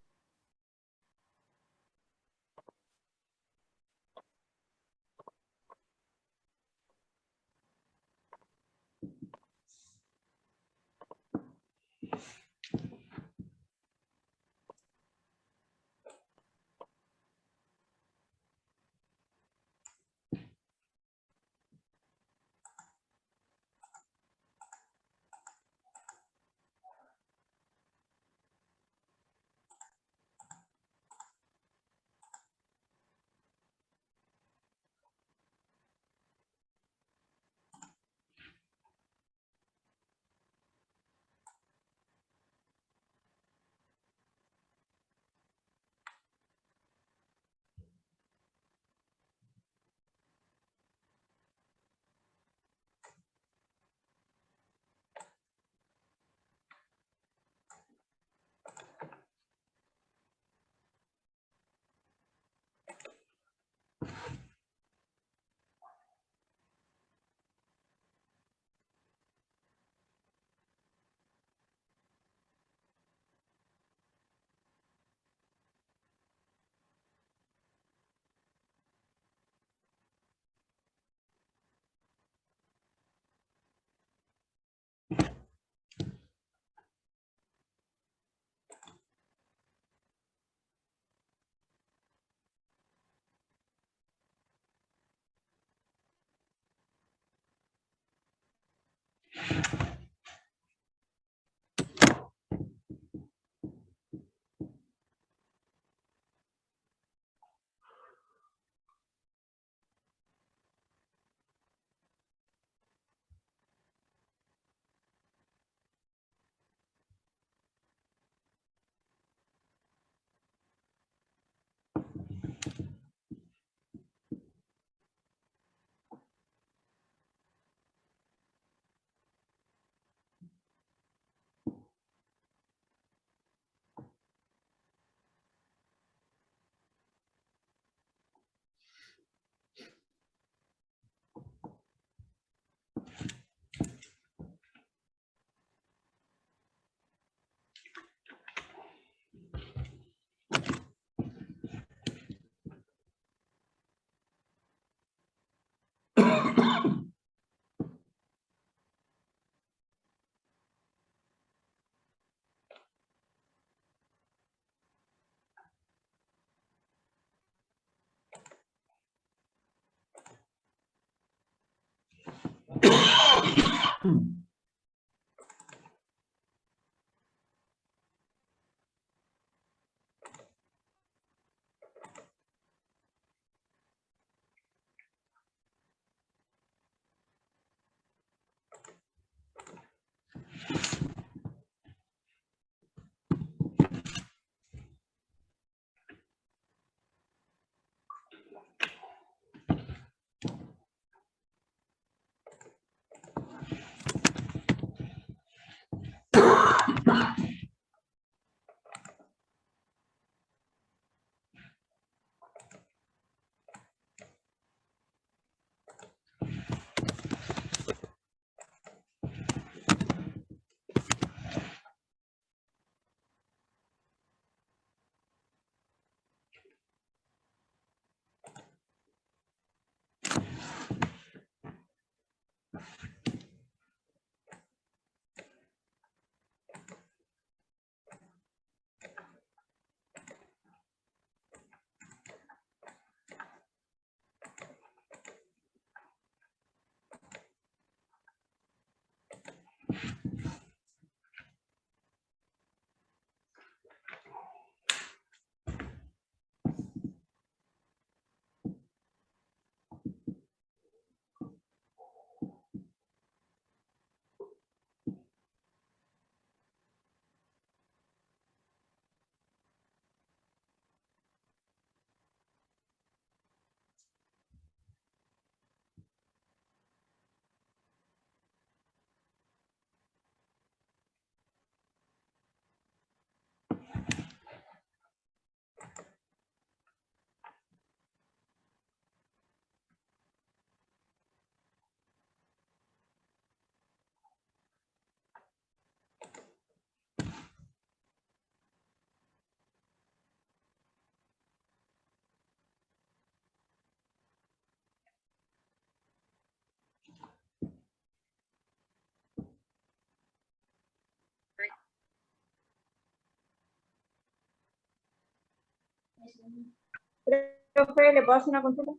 Profe, ¿le puedo hacer una consulta?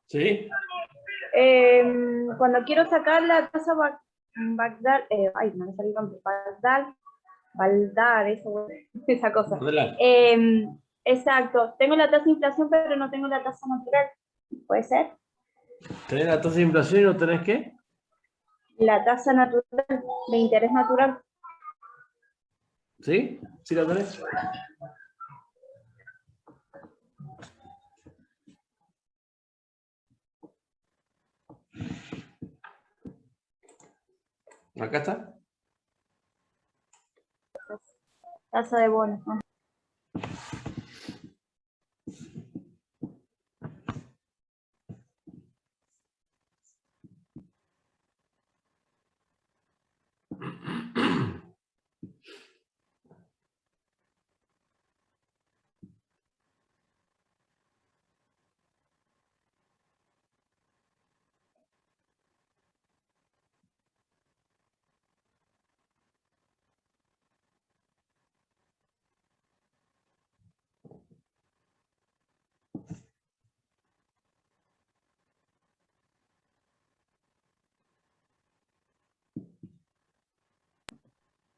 ¿Sí? Cuando quiero sacar la tasa Bagdad, ay, no me salió el nombre, Baldar, esa cosa. Adelante. Exacto, tengo la tasa de inflación, pero no tengo la tasa natural. ¿Puede ser? ¿Tenés la tasa de inflación y no tenés qué? La tasa natural, de interés natural. ¿Sí? ¿Sí la tenés? Acá está. Tasa de bono. ¿No?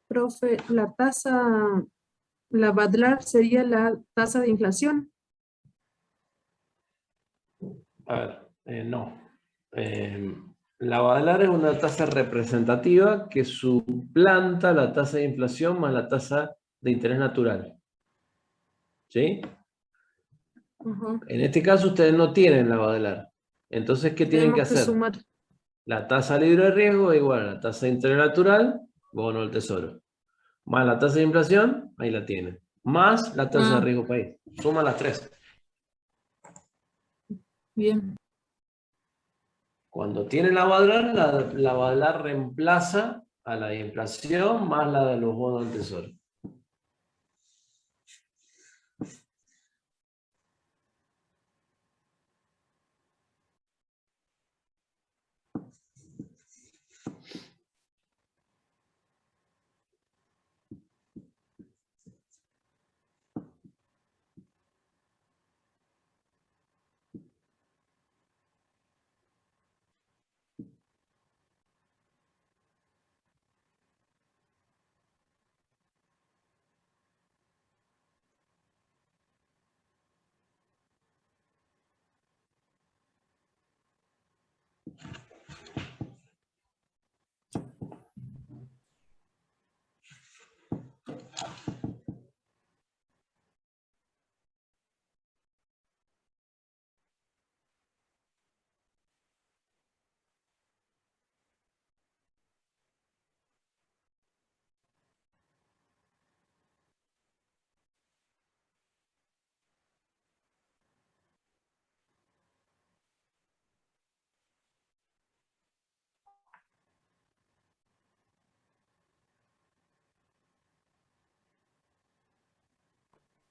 Profe, la tasa, la Badlar sería la tasa de inflación. A ver, no. La Badalar es una tasa representativa que suplanta la tasa de inflación más la tasa de interés natural. ¿Sí? Ajá. En este caso ustedes no tienen la Badalar. Entonces, ¿qué tienen que Tenemos que hacer? sumar. La tasa libre de riesgo es igual a la tasa de interés natural, bono del tesoro. Más la tasa de inflación, ahí la tienen. Más la tasa de riesgo país. Suma las tres. Bien. Cuando tiene la Badalar, la Badalar reemplaza a la inflación más la de los bonos del tesoro.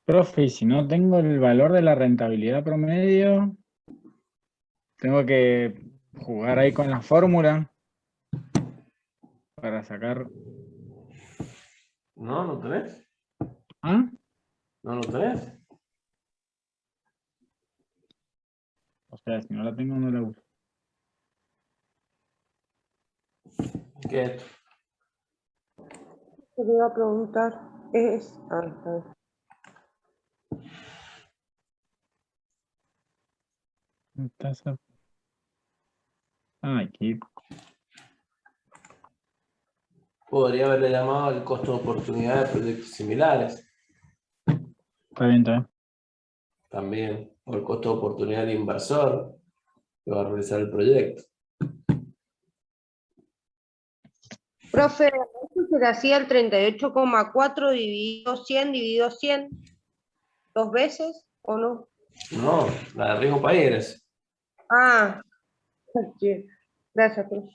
Profe, y si no tengo el valor de la rentabilidad promedio, tengo que jugar ahí con la fórmula para sacar. ¿No? ¿No tenés? ¿Ah? ¿No lo tenés? O sea, si no la tengo, no la uso. ¿Qué es esto? Te iba a preguntar, es... a ver. Tasa. Ah, aquí. Podría haberle llamado el costo de oportunidad de proyectos similares. Está bien, está bien. También. O el costo de oportunidad del inversor que va a realizar el proyecto. Profe, ¿eso se le hacía el 38,4 dividido 100 dos veces o no? No, la de riesgo país eres. Ah, sí. Gracias, profe.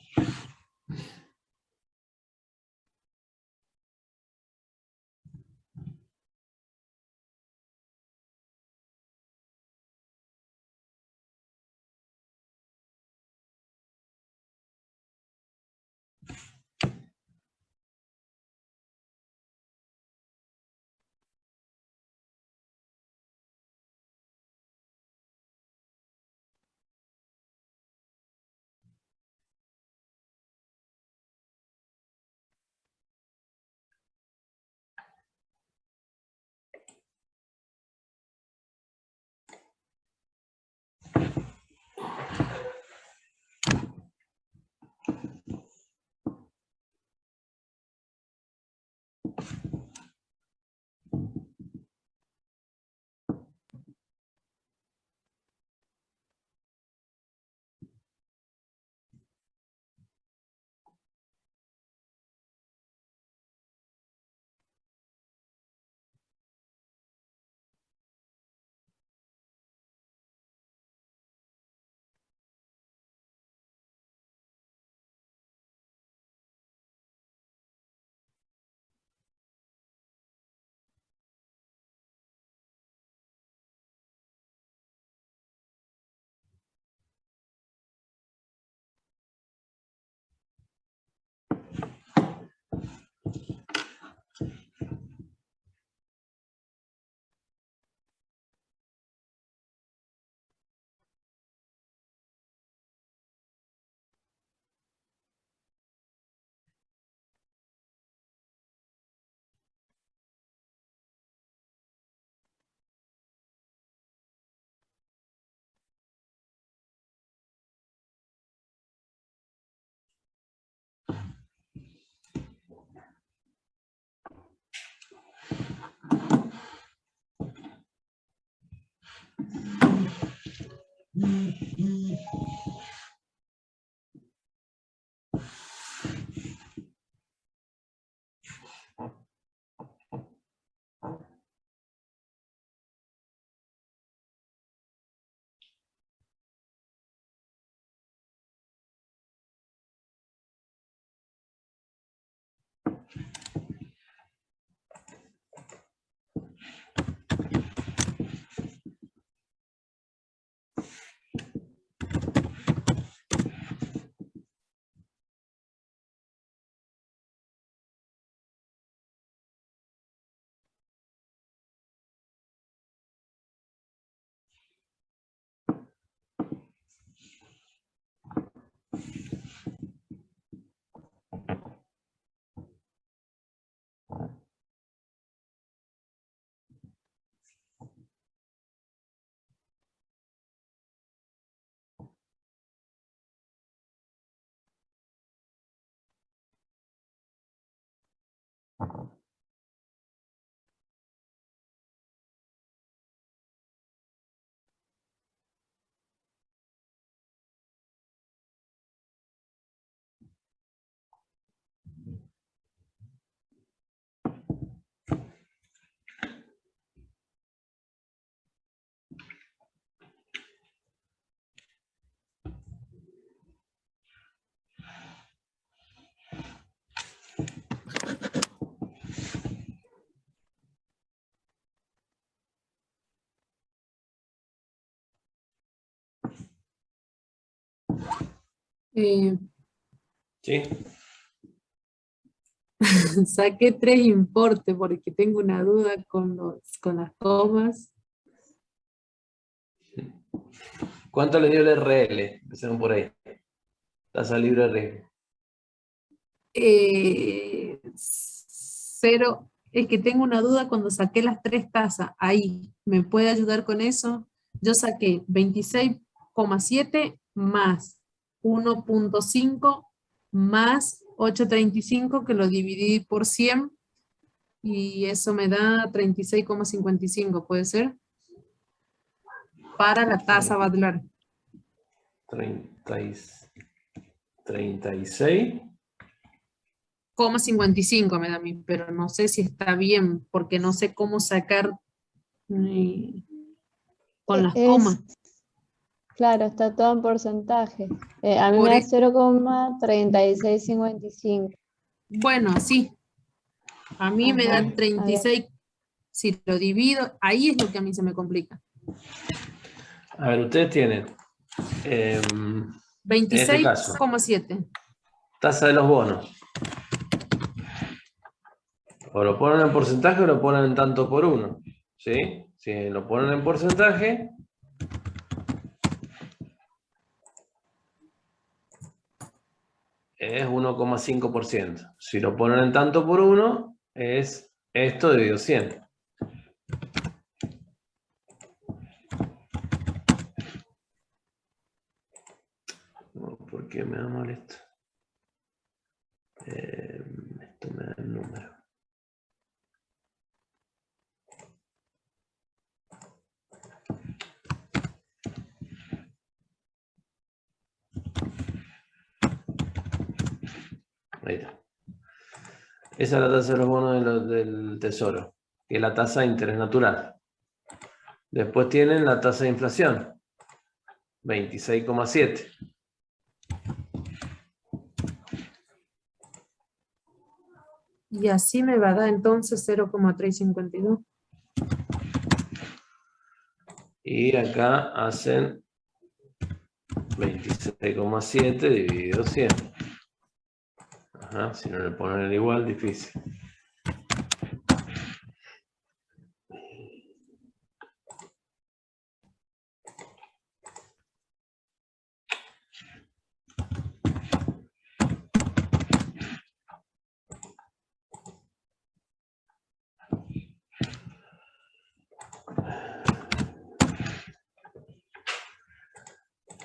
¿Sí? Saqué 3 importes porque tengo una duda con las comas. ¿Cuánto le dio el RL? Empecemos por ahí. Tasa libre de riesgo. 0, es que tengo una duda cuando saqué las 3 tasas. Ahí, ¿me puede ayudar con eso? Yo saqué 26,7 más 1,5 más 8,35 que lo dividí por 100 y eso me da 36,55, ¿puede ser? Para la tasa Badlar. 36,55 me da a mí, pero no sé si está bien, porque no sé cómo sacar con las comas. Claro, está todo en porcentaje. A mí me da 0,3655. Bueno, sí. A mí me da 36. Si lo divido, ahí es lo que a mí se me complica. A ver, ustedes tienen 26,7. Tasa de los bonos. O lo ponen en porcentaje o lo ponen en tanto por uno. ¿Sí? Si lo ponen en porcentaje, es 1,5%. Si lo ponen en tanto por uno, es esto dividido 100. ¿Por qué me da mal esto? Esto me da el número. Ahí está. Esa es la tasa de los bonos del tesoro, que es la tasa de interés natural. Después tienen la tasa de inflación, 26,7. Y así me va a dar entonces 0,352. Y acá hacen 26,7 dividido 100. Ajá, si no le ponen el igual, difícil.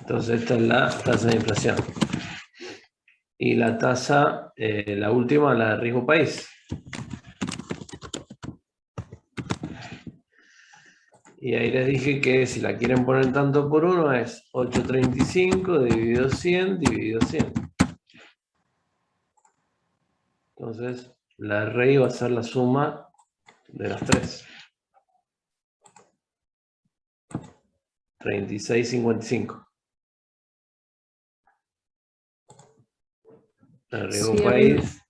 Entonces esta es la tasa de inflación. Y la tasa, la última, la de riesgo país. Y ahí les dije que si la quieren poner tanto por uno es 835 dividido 100 dividido 100. Entonces la RI va a ser la suma de las tres. 36,55. El riesgo Sí, país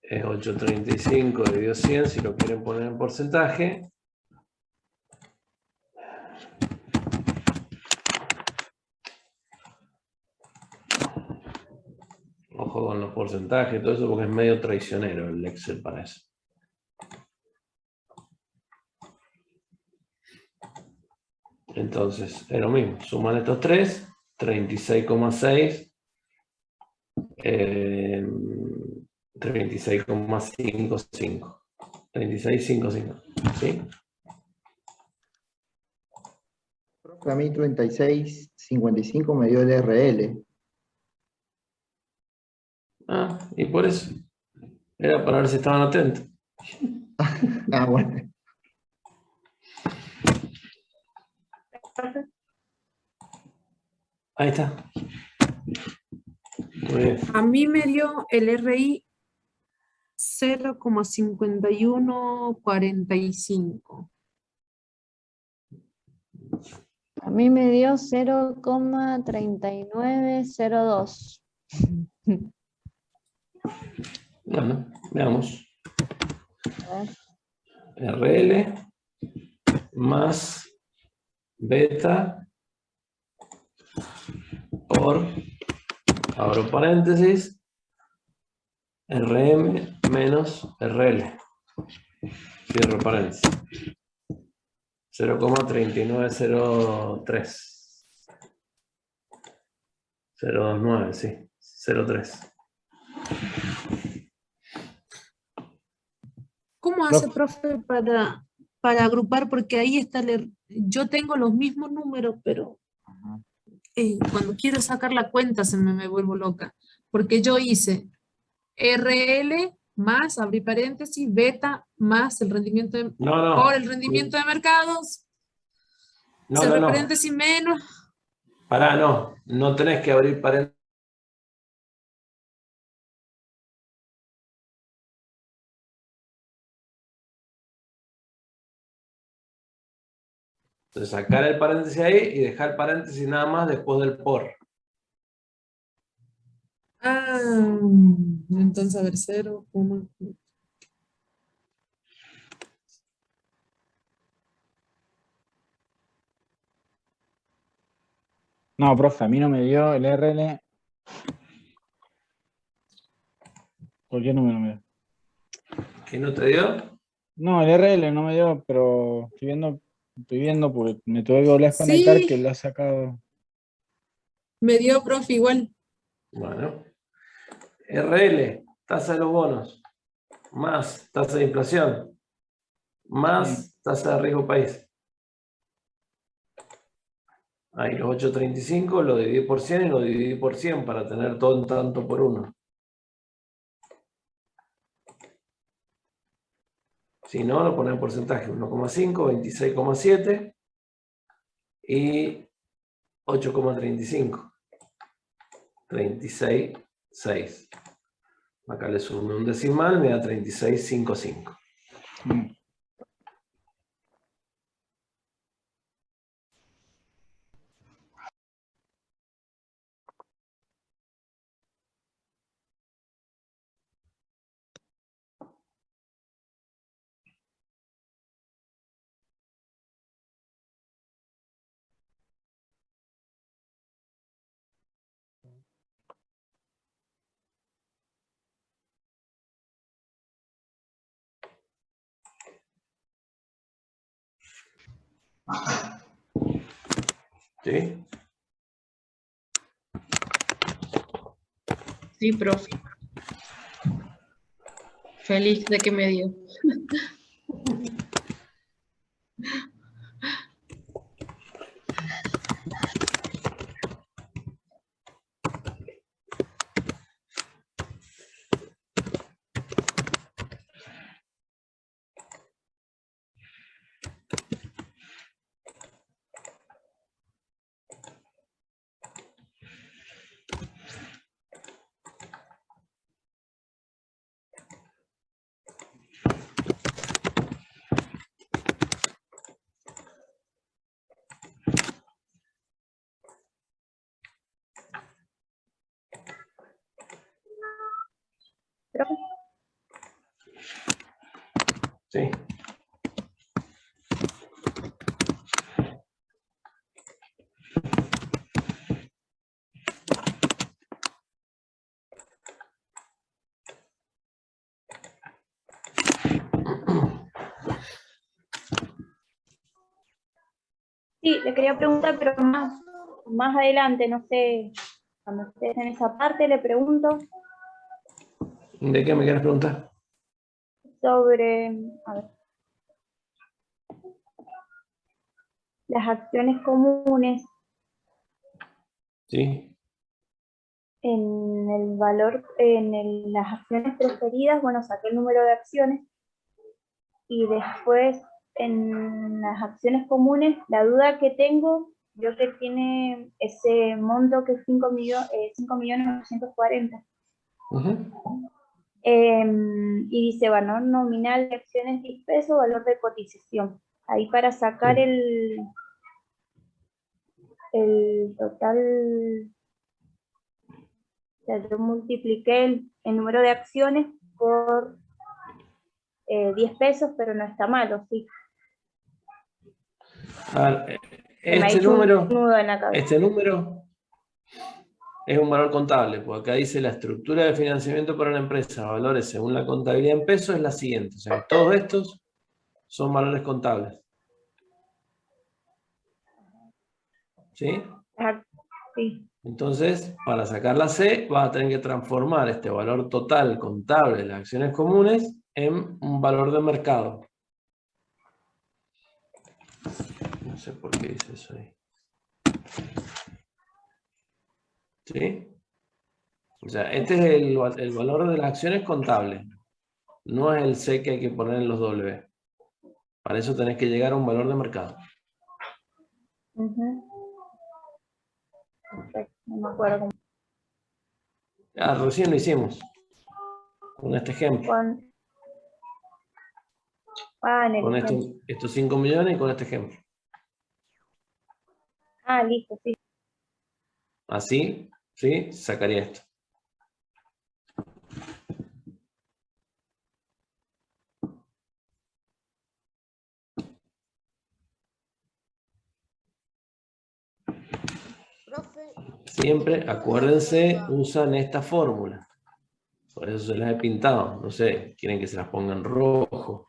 es 835 dividido 100, si lo quieren poner en porcentaje. Ojo con los porcentajes, todo eso, porque es medio traicionero el Excel para eso. Entonces, es lo mismo, suman estos tres, 36,6, 36,55. 36,55, ¿sí? Profe, a mí 36,55 me dio el RL. Ah, y por eso. Era para ver si estaban atentos. Ah, bueno. Ahí está. Muy bien. A mí me dio el RI 0,5145. A mí me dio 0,3902. Bueno, veamos. A ver. RL más beta por, abro paréntesis, RM menos RL. Cierro paréntesis. 0,3903. 029, sí. 03. ¿Cómo hace, profe, para agrupar? Porque ahí está yo tengo los mismos números, pero cuando quiero sacar la cuenta me vuelvo loca. Porque yo hice RL más, abrí paréntesis, beta más el rendimiento por el rendimiento de mercados, cerré paréntesis menos. Pará, no tenés que abrir paréntesis. Entonces, sacar el paréntesis ahí y dejar paréntesis nada más después del por. Ah, entonces a ver, 0, No, profe, a mí no me dio el RL. ¿Por qué número me dio? ¿Qué no te dio? No, el RL no me dio, pero estoy viendo porque me tuve que volver a conectar que lo ha sacado. me dio, profe, igual. Bueno. RL, tasa de los bonos, más tasa de inflación, más tasa de riesgo país. Ahí los 835 lo dividí por 100 y lo dividí por 100 para tener todo en tanto por uno. Si no, lo ponen en porcentaje, 1,5, 26,7 y 8,35. 36,6. Acá le sumo un decimal, me da 36,55. ¿Sí? Sí, profe. Feliz de que me dio. Sí. Sí, le quería preguntar, pero más adelante, no sé, cuando estés en esa parte le pregunto ¿De qué me quieres preguntar? sobre, a ver, las acciones comunes Sí. en el valor, las acciones preferidas, bueno, saqué el número de acciones y después en las acciones comunes, la duda que tengo, yo que tiene ese monto que es 5.940.000. Y dice valor nominal de acciones 10 pesos, valor de cotización. Ahí para sacar el total, o sea, yo multipliqué el número de acciones por 10 pesos, pero no está malo, sí. A ver, Se me ha este hecho un número nudo en la cabeza. Es un valor contable, porque acá dice la estructura de financiamiento para una empresa, valores según la contabilidad en pesos, es la siguiente. O sea, todos estos son valores contables. ¿Sí? Sí. Entonces, para sacar la C, vas a tener que transformar este valor total contable de las acciones comunes en un valor de mercado. No sé por qué dice eso ahí. ¿Sí? O sea, este es el valor de las acciones contables. No es el C que hay que poner en los W. Para eso tenés que llegar a un valor de mercado. Perfecto, no me acuerdo cómo. Recién lo hicimos. Con este ejemplo. Con estos 5 millones y con este ejemplo. Listo, sí. Así, ¿sí? Sacaría esto. Siempre, acuérdense, usan esta fórmula. Por eso se las he pintado. No sé, quieren que se las ponga en rojo,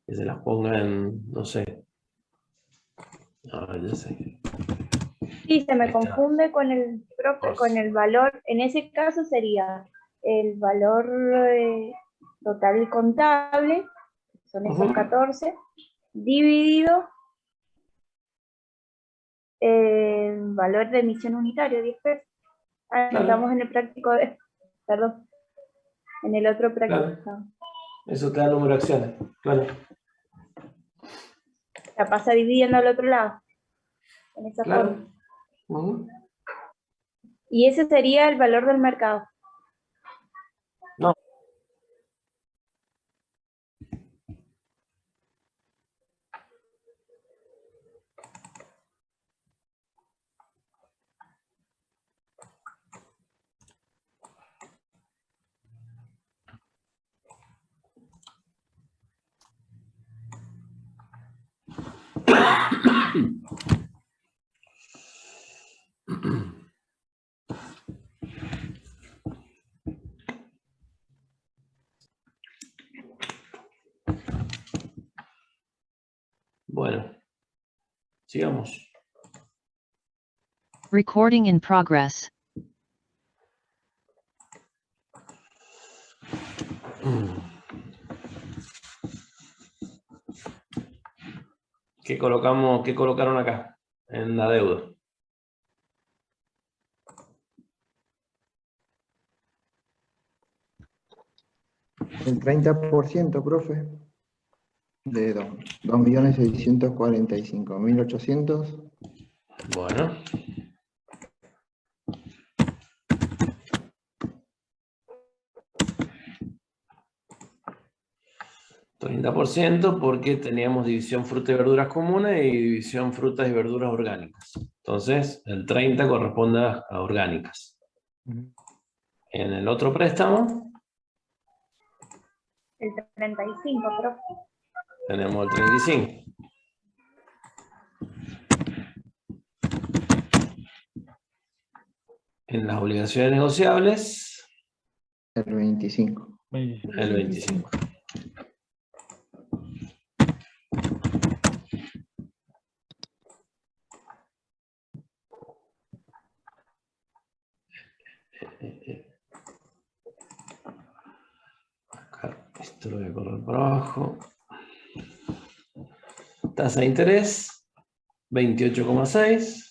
que se las ponga en, no sé. Ya sé. Sí, se me confunde con el valor. En ese caso sería el valor total contable, son esos 14, dividido el valor de emisión unitario, 10 pesos. Estamos en el práctico, perdón, en el otro práctico. Claro. Eso te da el número de acciones, claro. La pasa dividiendo al otro lado, en esa Claro. forma. Y ese sería el valor del mercado. No. Bueno. Sigamos. Recording in progress. ¿Qué colocaron acá en la deuda? El 30%, profe, de 2.645.800. Bueno. 30% porque teníamos división frutas y verduras comunes y división frutas y verduras orgánicas. Entonces, el 30 corresponde a orgánicas. En el otro préstamo, El 35, profe. tenemos el 35. En las obligaciones negociables, El 25. el 25. Acá, esto lo voy a correr para abajo. Tasa de interés, 28,6.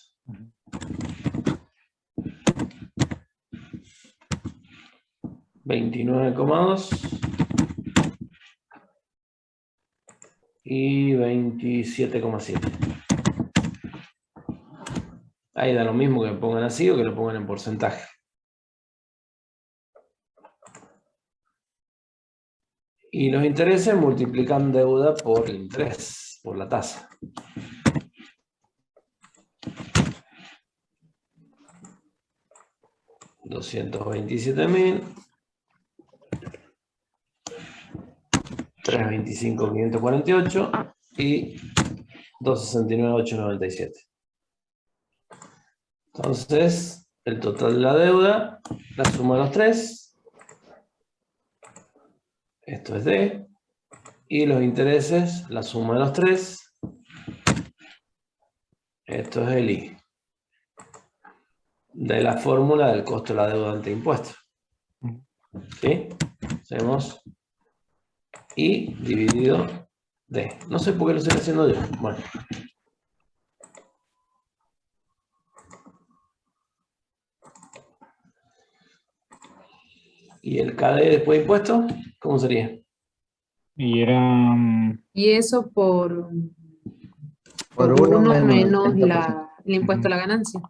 $29,2 y 27,7. Ahí da lo mismo que me pongan así o que lo pongan en porcentaje. Y los intereses multiplican deuda por el interés, por la tasa. $227.000. 325.548 y 269.897. Entonces, el total de la deuda, la suma de los tres, esto es D, y los intereses, la suma de los tres, esto es el I, de la fórmula del costo de la deuda ante impuestos. ¿Sí? Hacemos I dividido D. No sé por qué lo estoy haciendo yo. Bueno. ¿Y el KD después de impuestos? ¿Cómo sería? Y eran... Y eso por Por 1 1 menos el 30%. el impuesto a la ganancia.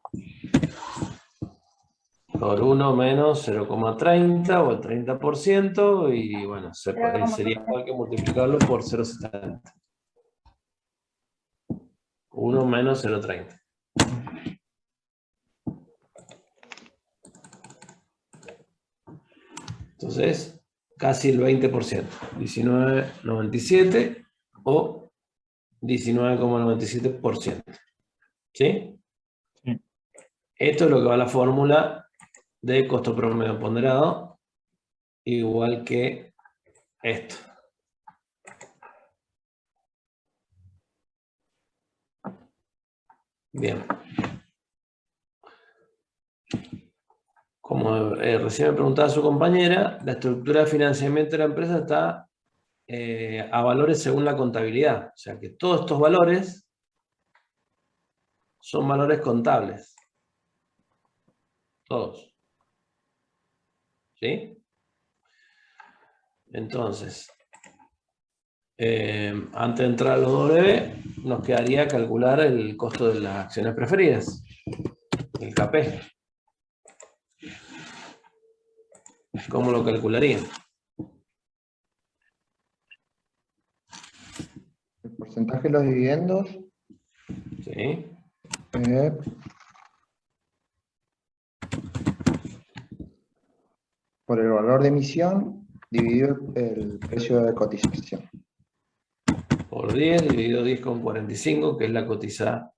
Por 1 menos 0,30 o el 30%, y bueno, sería igual que multiplicarlo por 0,70. 1 menos 0,30. Entonces, casi el 20%. 19,97 o 19,97%. ¿Sí? Sí. Esto es lo que va a la fórmula de costo promedio ponderado, igual que esto. Bien. Como recién me preguntaba su compañera, la estructura de financiamiento de la empresa está a valores según la contabilidad. O sea que todos estos valores son valores contables. Todos. ¿Sí? Entonces, antes de entrar a los W, nos quedaría calcular el costo de las acciones preferidas, el KP. ¿Cómo lo calcularía? El porcentaje de los dividendos. Sí. Por el valor de emisión dividido el precio de cotización. Por 10 dividido 10,45, que es la cotización.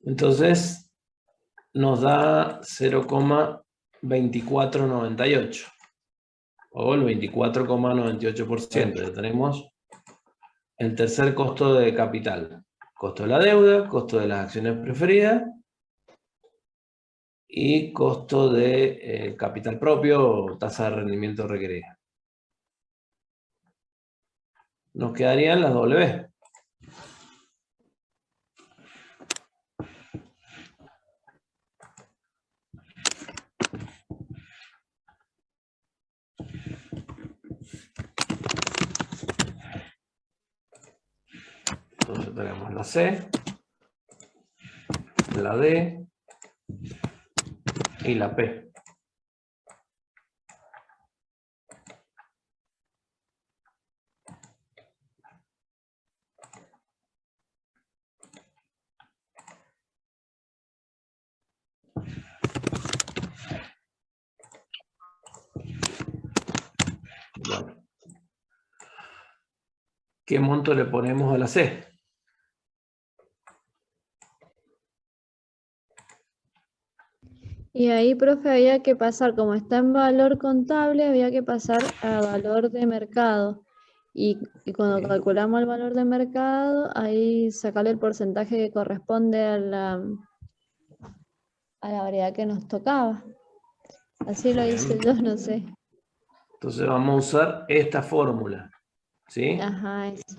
Entonces, nos da 0,0 24,98. O el 24,98%. Ya tenemos el tercer costo de capital. Costo de la deuda, costo de las acciones preferidas y costo de capital propio o tasa de rendimiento requerida. Nos quedarían las W. Entonces tenemos la C, la D y la P. Bueno. ¿Qué monto le ponemos a la C? Y ahí, profe, había que pasar, como está en valor contable, había que pasar a valor de mercado. Y cuando calculamos el valor de mercado, ahí sacarle el porcentaje que corresponde a la variedad que nos tocaba. Así lo hice yo, no sé. Entonces vamos a usar esta fórmula. ¿Sí? Ajá, eso.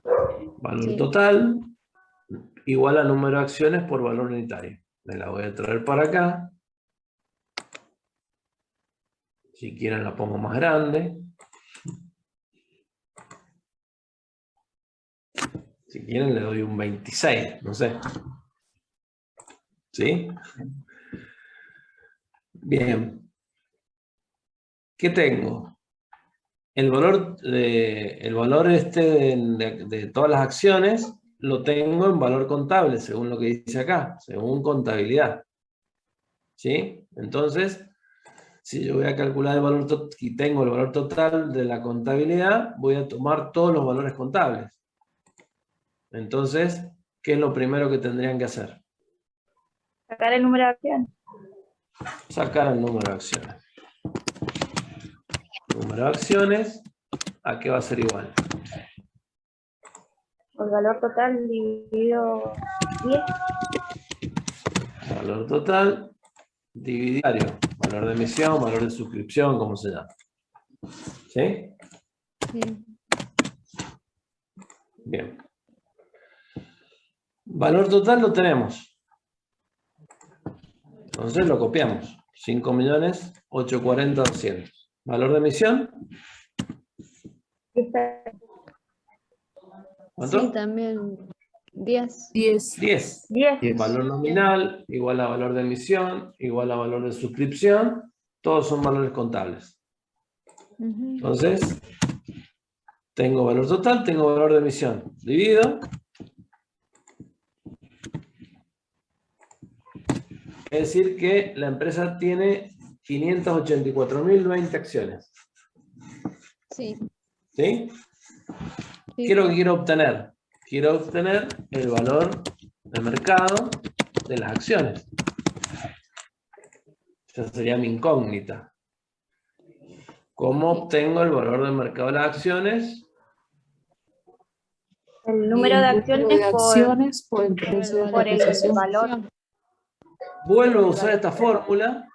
Valor Sí. total igual a número de acciones por valor unitario. Me la voy a traer para acá. Si quieren la pongo más grande. Si quieren le doy un 26, no sé. ¿Sí? Bien. ¿Qué tengo? El valor de todas las acciones lo tengo en valor contable, según lo que dice acá, según contabilidad. ¿Sí? Entonces, si yo voy a calcular el valor total y tengo el valor total de la contabilidad, voy a tomar todos los valores contables. Entonces, ¿qué es lo primero que tendrían que hacer? Sacar el número de acciones. Sacar el número de acciones. Número de acciones, ¿a qué va a ser igual? El valor total dividido 10. Valor total dividido. Valor de emisión, valor de suscripción, como se llama. ¿Sí? Sí. Bien. Valor total lo tenemos. Entonces lo copiamos. 5.840.200. Valor de emisión. ¿Cuánto? Sí, también 10. 10. Valor nominal igual a valor de emisión, igual a valor de suscripción. Todos son valores contables. Entonces, tengo valor total, tengo valor de emisión. Divido. Es decir que la empresa tiene 584.020 acciones. Sí. ¿Sí? ¿Qué es lo que quiero obtener? Quiero obtener el valor de mercado de las acciones. Esa sería mi incógnita. ¿Cómo obtengo el valor de mercado de las acciones? El número de acciones por el precio de por el cotización. valor. Vuelvo a usar esta fórmula,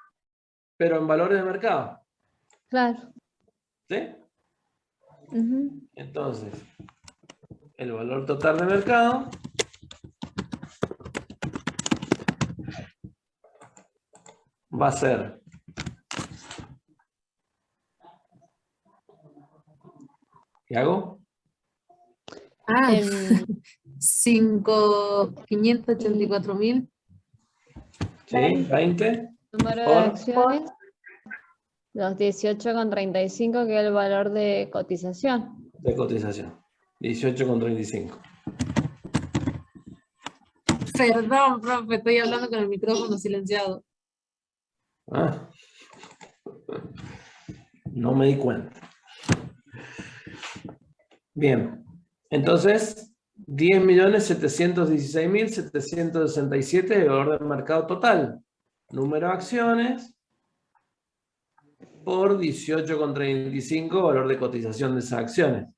pero en valores de mercado. Claro. ¿Sí? Entonces, el valor total de mercado va a ser ¿qué hago? 584.000. Sí, 20. Número de Por acciones, los 18,35, que es el valor de cotización. de cotización. 18,35. Perdón, profe, estoy hablando con el micrófono silenciado. Ah. No me di cuenta. Bien. Entonces, 10.716.767 de valor de mercado total. Número de acciones por 18,35 valor de cotización de esas acciones.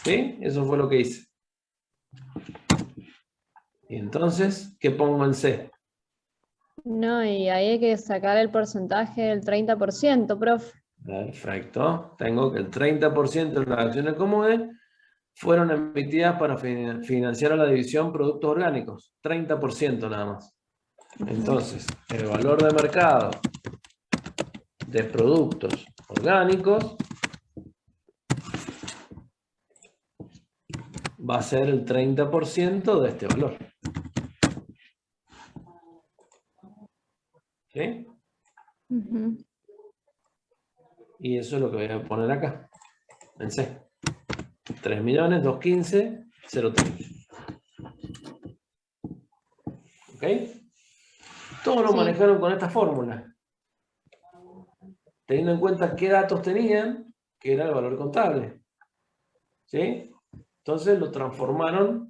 ¿Sí? Eso fue lo que hice. Y entonces, ¿qué pongo en C? No, y ahí hay que sacar el porcentaje del 30%, profe. Perfecto. Tengo que el 30% de las acciones comunes fueron emitidas para financiar a la división productos orgánicos. 30% nada más. Entonces, el valor de mercado de productos orgánicos va a ser el 30% de este valor. ¿Sí? Y eso es lo que voy a poner acá, en C. 3.215.030. ¿Ok? Todos lo manejaron con esta fórmula. Teniendo en cuenta qué datos tenían, que era el valor contable. ¿Sí? Entonces lo transformaron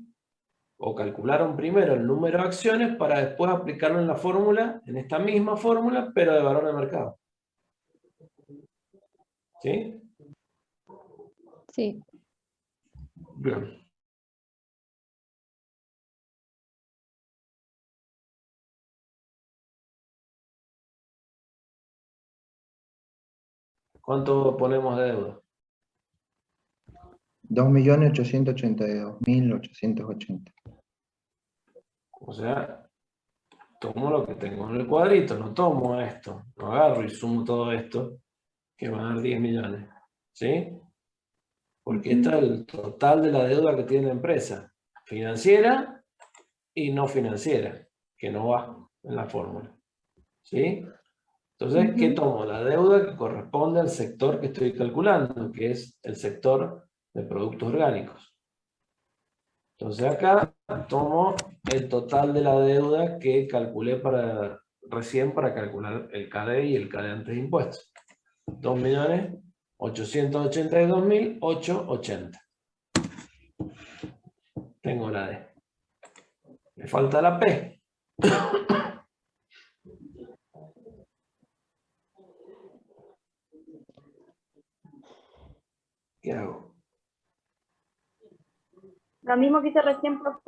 o calcularon primero el número de acciones para después aplicarlo en la fórmula, en esta misma fórmula, pero de valor de mercado. ¿Sí? Sí. Bien. ¿Cuánto ponemos de deuda? 2.882.880. O sea, tomo lo que tengo en el cuadrito, no tomo esto, no agarro y sumo todo esto, que van a dar 10 millones. ¿Sí? Porque este es el total de la deuda que tiene la empresa, financiera y no financiera, que no va en la fórmula. ¿Sí? Entonces, ¿qué tomo? La deuda que corresponde al sector que estoy calculando, que es el sector de productos orgánicos. Entonces acá tomo el total de la deuda que calculé recién para calcular el KD y el KD antes de impuestos. 2.882.880. Tengo la D. Me falta la P. ¿Qué hago? Lo mismo que hice recién, profe,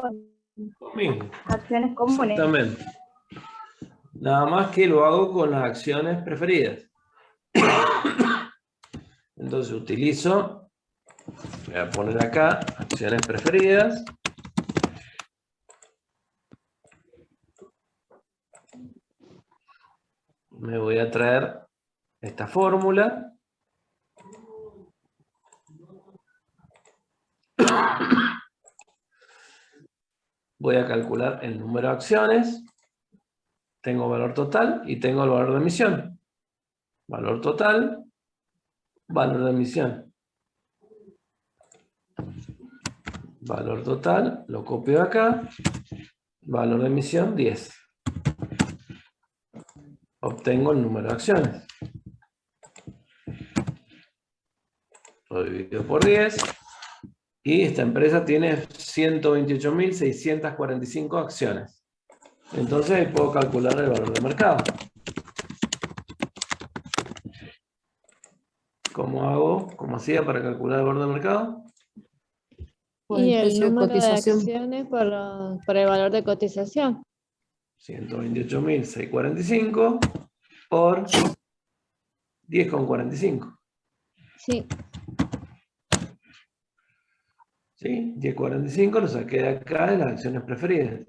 Lo mismo. acciones comunes. Exactamente. Nada más que lo hago con las acciones preferidas. Entonces utilizo, voy a poner acá, acciones preferidas. Me voy a traer esta fórmula. Voy a calcular el número de acciones. Tengo valor total y tengo el valor de emisión. Valor total, valor de emisión. Valor total, lo copio acá. Valor de emisión, 10. Obtengo el número de acciones. Lo divido por 10. Y esta empresa tiene 128.645 acciones. Entonces ahí puedo calcular el valor de mercado. ¿Cómo hago? ¿Cómo hacía para calcular el valor de mercado? Y el número de acciones por el valor de cotización. 128.645 por 10,45. Sí. ¿Sí? 10,45 lo saqué de acá de las acciones preferidas.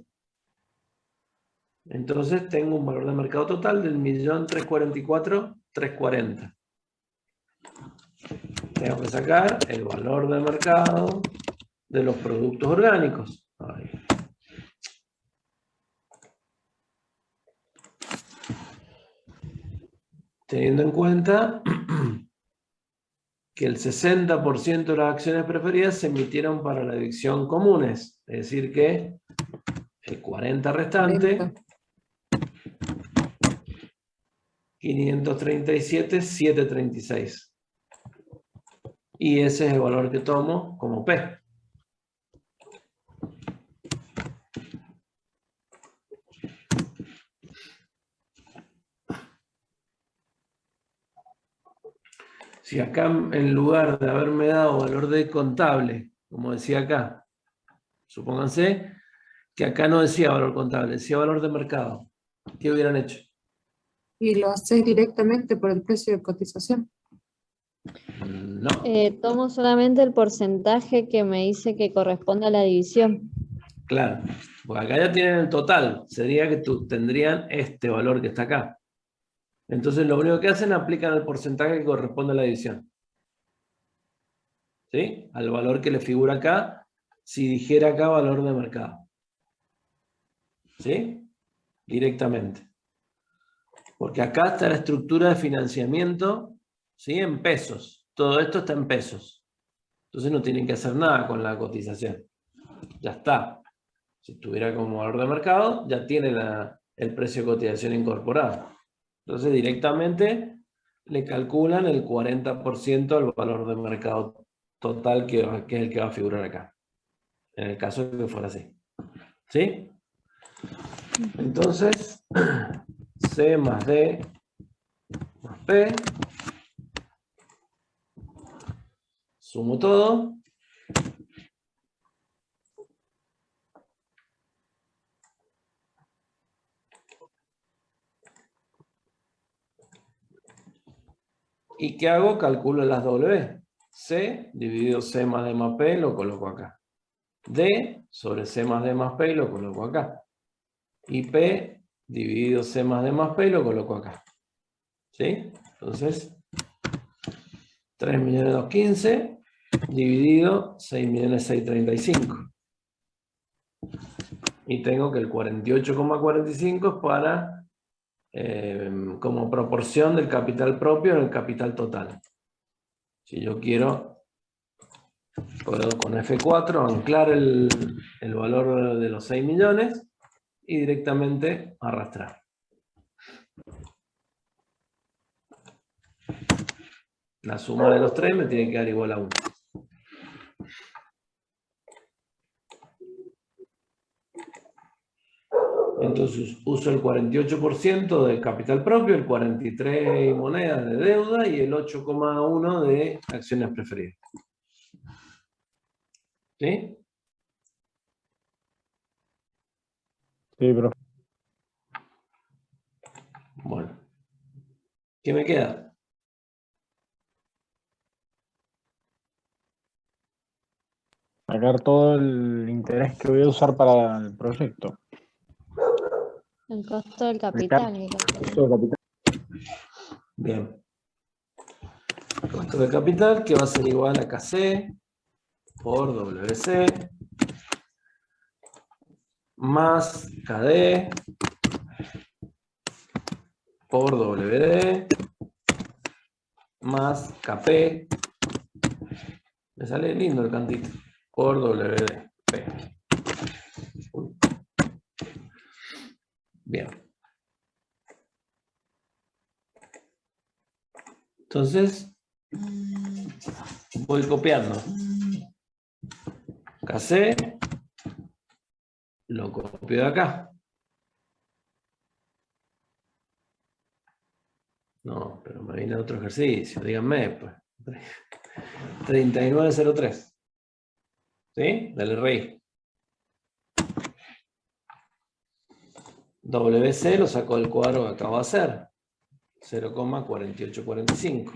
Entonces tengo un valor de mercado total del 1.344.340. Tengo que sacar el valor de mercado de los productos orgánicos. Ahí. Teniendo en cuenta que el 60% de las acciones preferidas se emitieron para la división comunes. Es decir que el 40% restante, 537.736. Y ese es el valor que tomo como P. Si acá en lugar de haberme dado valor de contable, como decía acá, supónganse que acá no decía valor contable, decía valor de mercado. ¿Qué hubieran hecho? Y lo haces directamente por el precio de cotización. No. Tomo solamente el porcentaje que me dice que corresponde a la división. Claro, porque acá ya tienen el total, sería que tendrían este valor que está acá. Entonces lo único que hacen, aplican el porcentaje que corresponde a la división. ¿Sí? Al valor que le figura acá, si dijera acá valor de mercado. ¿Sí? Directamente. Porque acá está la estructura de financiamiento, ¿sí? En pesos. Todo esto está en pesos. Entonces no tienen que hacer nada con la cotización. Ya está. Si estuviera como valor de mercado, ya tiene el precio de cotización incorporado. Entonces directamente le calculan el 40% al valor de mercado total que es el que va a figurar acá. En el caso de que fuera así. ¿Sí? Entonces, C más D más P. Sumo todo. ¿Y qué hago? Calculo las W. C dividido C más D más P lo coloco acá. D sobre C más D más P lo coloco acá. Y P dividido C más D más P lo coloco acá. ¿Sí? Entonces, 3.215.000 dividido 6.635.000. Y tengo que el 48,45 es para como proporción del capital propio en el capital total. Si yo quiero, puedo con F4 anclar el valor de los 6 millones y directamente arrastrar. La suma de los 3 me tiene que dar igual a 1. Entonces uso el 48% de capital propio, el 43% y monedas de deuda y el 8,1% de acciones preferidas. ¿Sí? Sí, profe. Bueno. ¿Qué me queda? Sacar todo el interés que voy a usar para el proyecto. El costo del capital. Bien. Costo de capital que va a ser igual a KC por WC más KD por WD más KP. Me sale lindo el cantito. Por WD. Bien. Entonces, voy copiando. KC, lo copio de acá. No, pero me viene otro ejercicio, díganme, pues. 3903. ¿Sí? Del RI. WC lo saco del cuadro que acabo de hacer. 0,4845.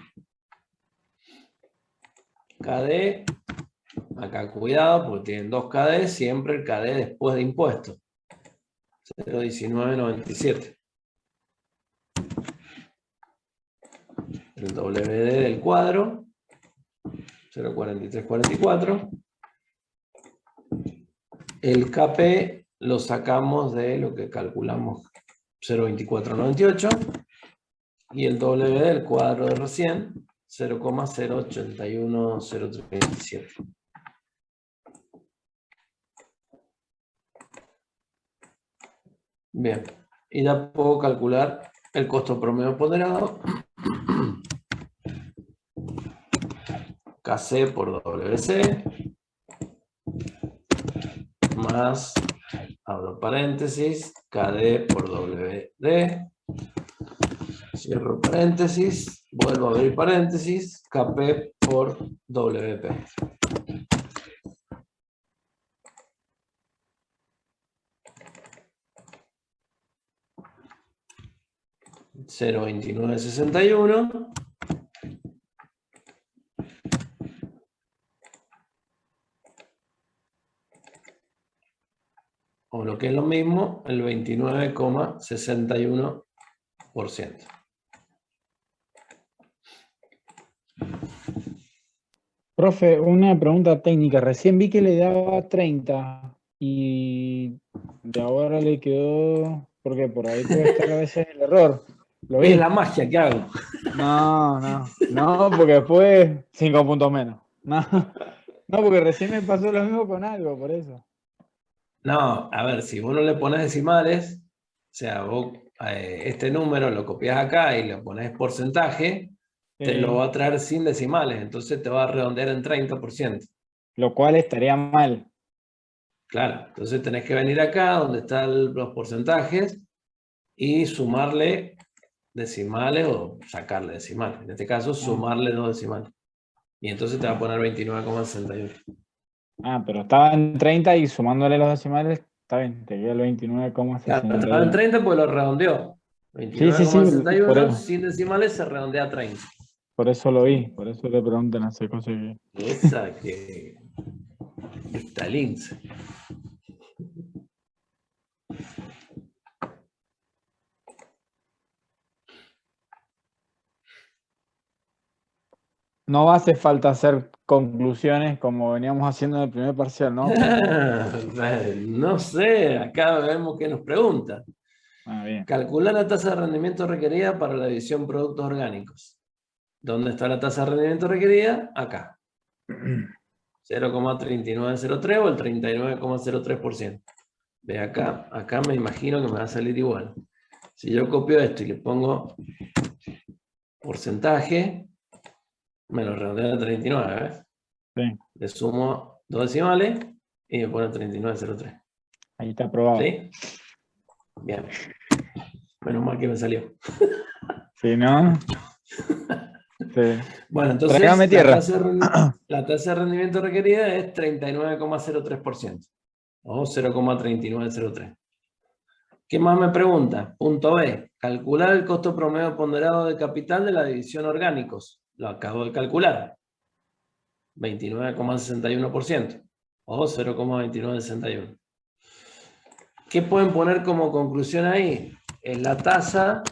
KD, acá cuidado porque tienen 2 KD, siempre el KD después de impuestos. 0,1997. El WD del cuadro, 0,4344. El KP lo sacamos de lo que calculamos, 0,2498. Y el W del cuadro de recién, 0,081037. Bien, y ya puedo calcular el costo promedio ponderado. KC por WC más, abro paréntesis, KD por WD, cierro paréntesis, Vuelvo a abrir paréntesis, KP por WP. $0.2961. O lo que es lo mismo, el 29,61%. Profe, una pregunta técnica. Recién vi que le daba 30 y de ahora le quedó... ¿Por qué? Por ahí puede estar a veces el error. ¿Lo vi? Es la magia que hago. No, porque después 5 puntos menos. No, porque recién me pasó lo mismo con algo, por eso. No, a ver, si vos no le pones decimales, o sea, vos este número lo copias acá y le pones porcentaje, te lo va a traer sin decimales, entonces te va a redondear en 30%. Lo cual estaría mal. Claro, entonces tenés que venir acá donde están los porcentajes y sumarle decimales o sacarle decimales. En este caso, sumarle 2 decimales. Y entonces te va a poner 29,61. Ah, pero estaba en 30 y sumándole los decimales, está bien, te queda el 29,61. Claro, estaba en 30 porque lo redondeó. Sí, 29,61 sin decimales se redondea a 30. Por eso lo vi, por eso le preguntan a ese cosa que... Esa que está lince. No hace falta hacer conclusiones como veníamos haciendo en el primer parcial, ¿no? No sé, acá vemos que nos pregunta. Bien. Calcular la tasa de rendimiento requerida para la división productos orgánicos. ¿Dónde está la tasa de rendimiento requerida? Acá. 0,3903 o el 39,03%. Ve acá, acá me imagino que me va a salir igual. Si yo copio esto y le pongo porcentaje, me lo redondea a 39, ¿ves? Sí. Le sumo 2 decimales y me pone 3903. Ahí está aprobado. ¿Sí? Bien. Menos mal que me salió. Sí, ¿no? Sí. Bueno, entonces Tráigame tierra. La tasa de rendimiento requerida es 39,03%. O 0,3903. ¿Qué más me pregunta? Punto B. Calcular el costo promedio ponderado de capital de la división orgánicos. Lo acabo de calcular. 29,61%. O 0,2961. ¿Qué pueden poner como conclusión ahí? Es la tasa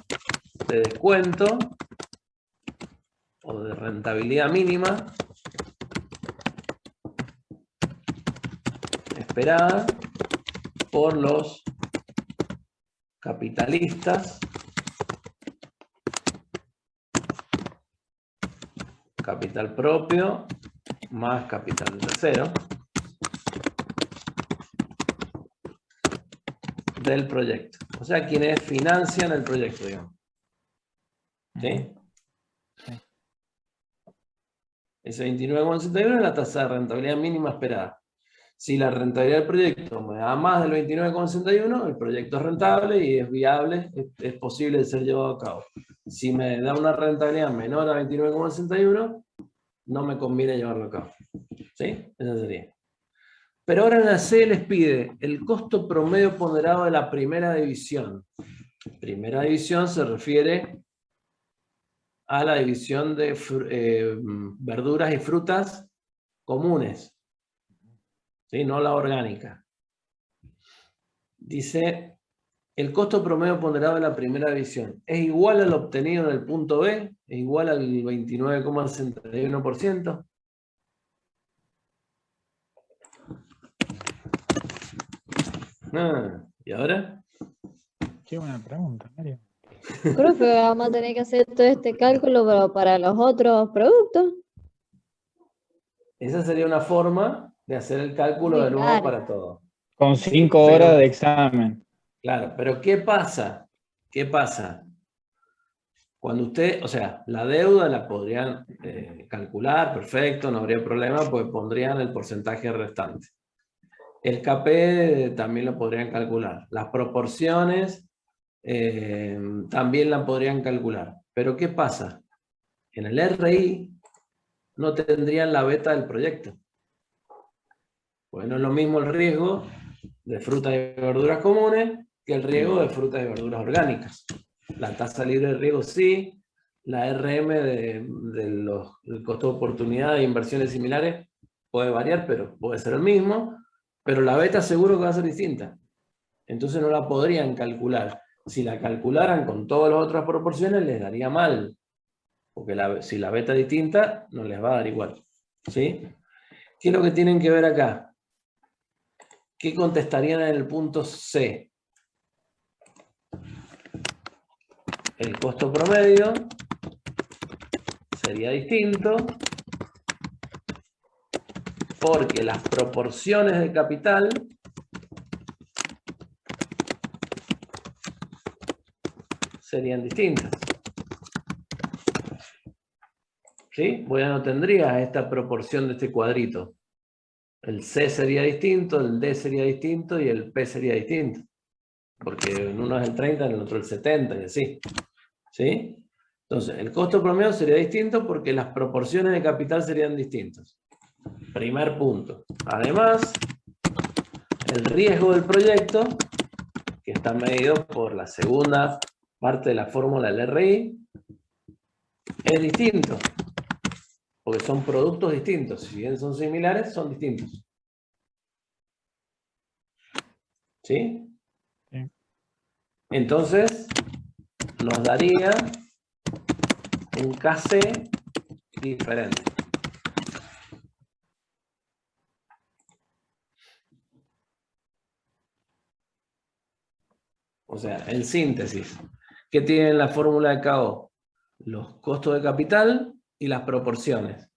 de descuento o de rentabilidad mínima esperada por los capitalistas, capital propio más capital tercero del proyecto. O sea, quienes financian el proyecto, digamos. ¿Sí? Ese 29,61 es la tasa de rentabilidad mínima esperada. Si la rentabilidad del proyecto me da más del 29,61, el proyecto es rentable y es viable, es posible de ser llevado a cabo. Si me da una rentabilidad menor a 29,61, no me conviene llevarlo a cabo. ¿Sí? Esa sería. Pero ahora en la C les pide el costo promedio ponderado de la primera división. Primera división se refiere a la división de verduras y frutas comunes. ¿Sí? No la orgánica. Dice, el costo promedio ponderado de la primera división es igual al obtenido en el punto B, es igual al 29,61%. ¿Y ahora? Qué buena pregunta, Mario. Creo que vamos a tener que hacer todo este cálculo pero para los otros productos. Esa sería una forma de hacer el cálculo de nuevo Claro. para todo. Con 5 horas de examen. Claro, pero ¿qué pasa? ¿Qué pasa? Cuando usted, o sea, la deuda la podrían calcular, perfecto, no habría problema, pues pondrían el porcentaje restante. El KP también lo podrían calcular. Las proporciones también la podrían calcular. Pero ¿qué pasa? en el RI no tendrían la beta del proyecto. Porque no es lo mismo el riesgo de frutas y verduras comunes que el riesgo de frutas y verduras orgánicas. La tasa libre de riesgo sí, la RM del costo de oportunidad de inversiones similares puede variar, pero puede ser el mismo, pero la beta seguro que va a ser distinta. Entonces no la podrían calcular. Si la calcularan con todas las otras proporciones les daría mal, porque si la beta es distinta no les va a dar igual. ¿Sí? ¿Qué es lo que tienen que ver acá? ¿Qué contestarían en el punto C? El costo promedio sería distinto porque las proporciones de capital serían distintas. ¿Sí? Pues ya no tendría esta proporción de este cuadrito. El C sería distinto, el D sería distinto y el P sería distinto. Porque en uno es el 30, en el otro el 70 y así. ¿Sí? Entonces, el costo promedio sería distinto porque las proporciones de capital serían distintas. Primer punto. Además, el riesgo del proyecto, que está medido por la segunda parte de la fórmula del RI, es distinto. Porque son productos distintos. Si bien son similares, son distintos. ¿Sí? Sí. Entonces, nos daría un KC diferente. O sea, en síntesis, ¿qué tiene la fórmula de KO? Los costos de capital y las proporciones.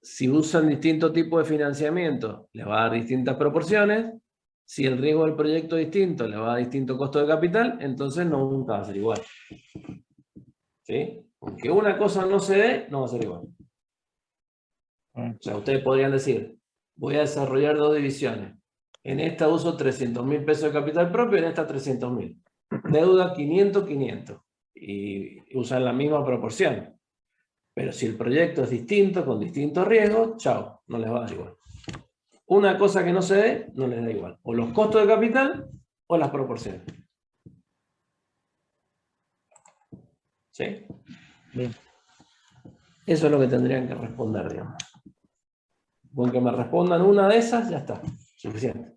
Si usan distintos tipos de financiamiento, les va a dar distintas proporciones. Si el riesgo del proyecto es distinto, le va a dar distinto costo de capital, entonces nunca va a ser igual. ¿Sí? Aunque una cosa no se dé, no va a ser igual. O sea, ustedes podrían decir, voy a desarrollar dos divisiones. En esta uso 300.000 pesos de capital propio, en esta 300.000. Deuda 500. Y usan la misma proporción. Pero si el proyecto es distinto, con distintos riesgos, chao, no les va a dar igual. Una cosa que no se dé, no les da igual. O los costos de capital, o las proporciones. ¿Sí? Bien. Eso es lo que tendrían que responder, digamos. Con que me respondan una de esas, ya está. Suficiente.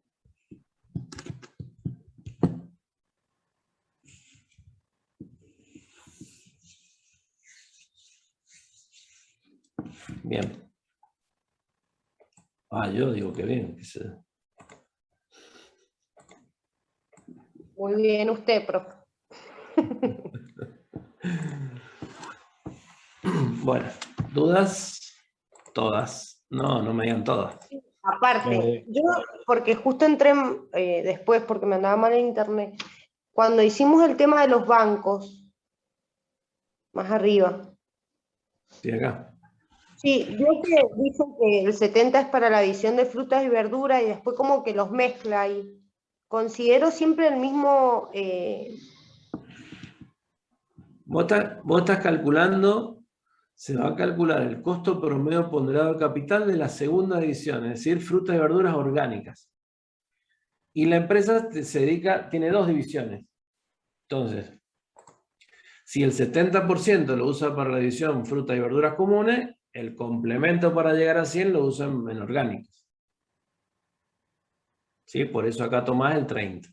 Bien. Yo digo que bien. Muy bien usted, profe. Bueno, ¿dudas? Todas. No me digan todas. Aparte, yo, porque justo entré después, porque me andaba mal en internet, cuando hicimos el tema de los bancos, más arriba. Sí, acá. Sí, veo que dicen que el 70 es para la visión de frutas y verduras y después como que los mezcla y considero siempre el mismo... Vos estás calculando, se va a calcular el costo promedio ponderado de capital de la segunda división, es decir, frutas y verduras orgánicas. Y la empresa tiene dos divisiones. Entonces, si el 70% lo usa para la división frutas y verduras comunes, el complemento para llegar a 100 lo usan en orgánicos. ¿Sí? Por eso acá tomás el 30.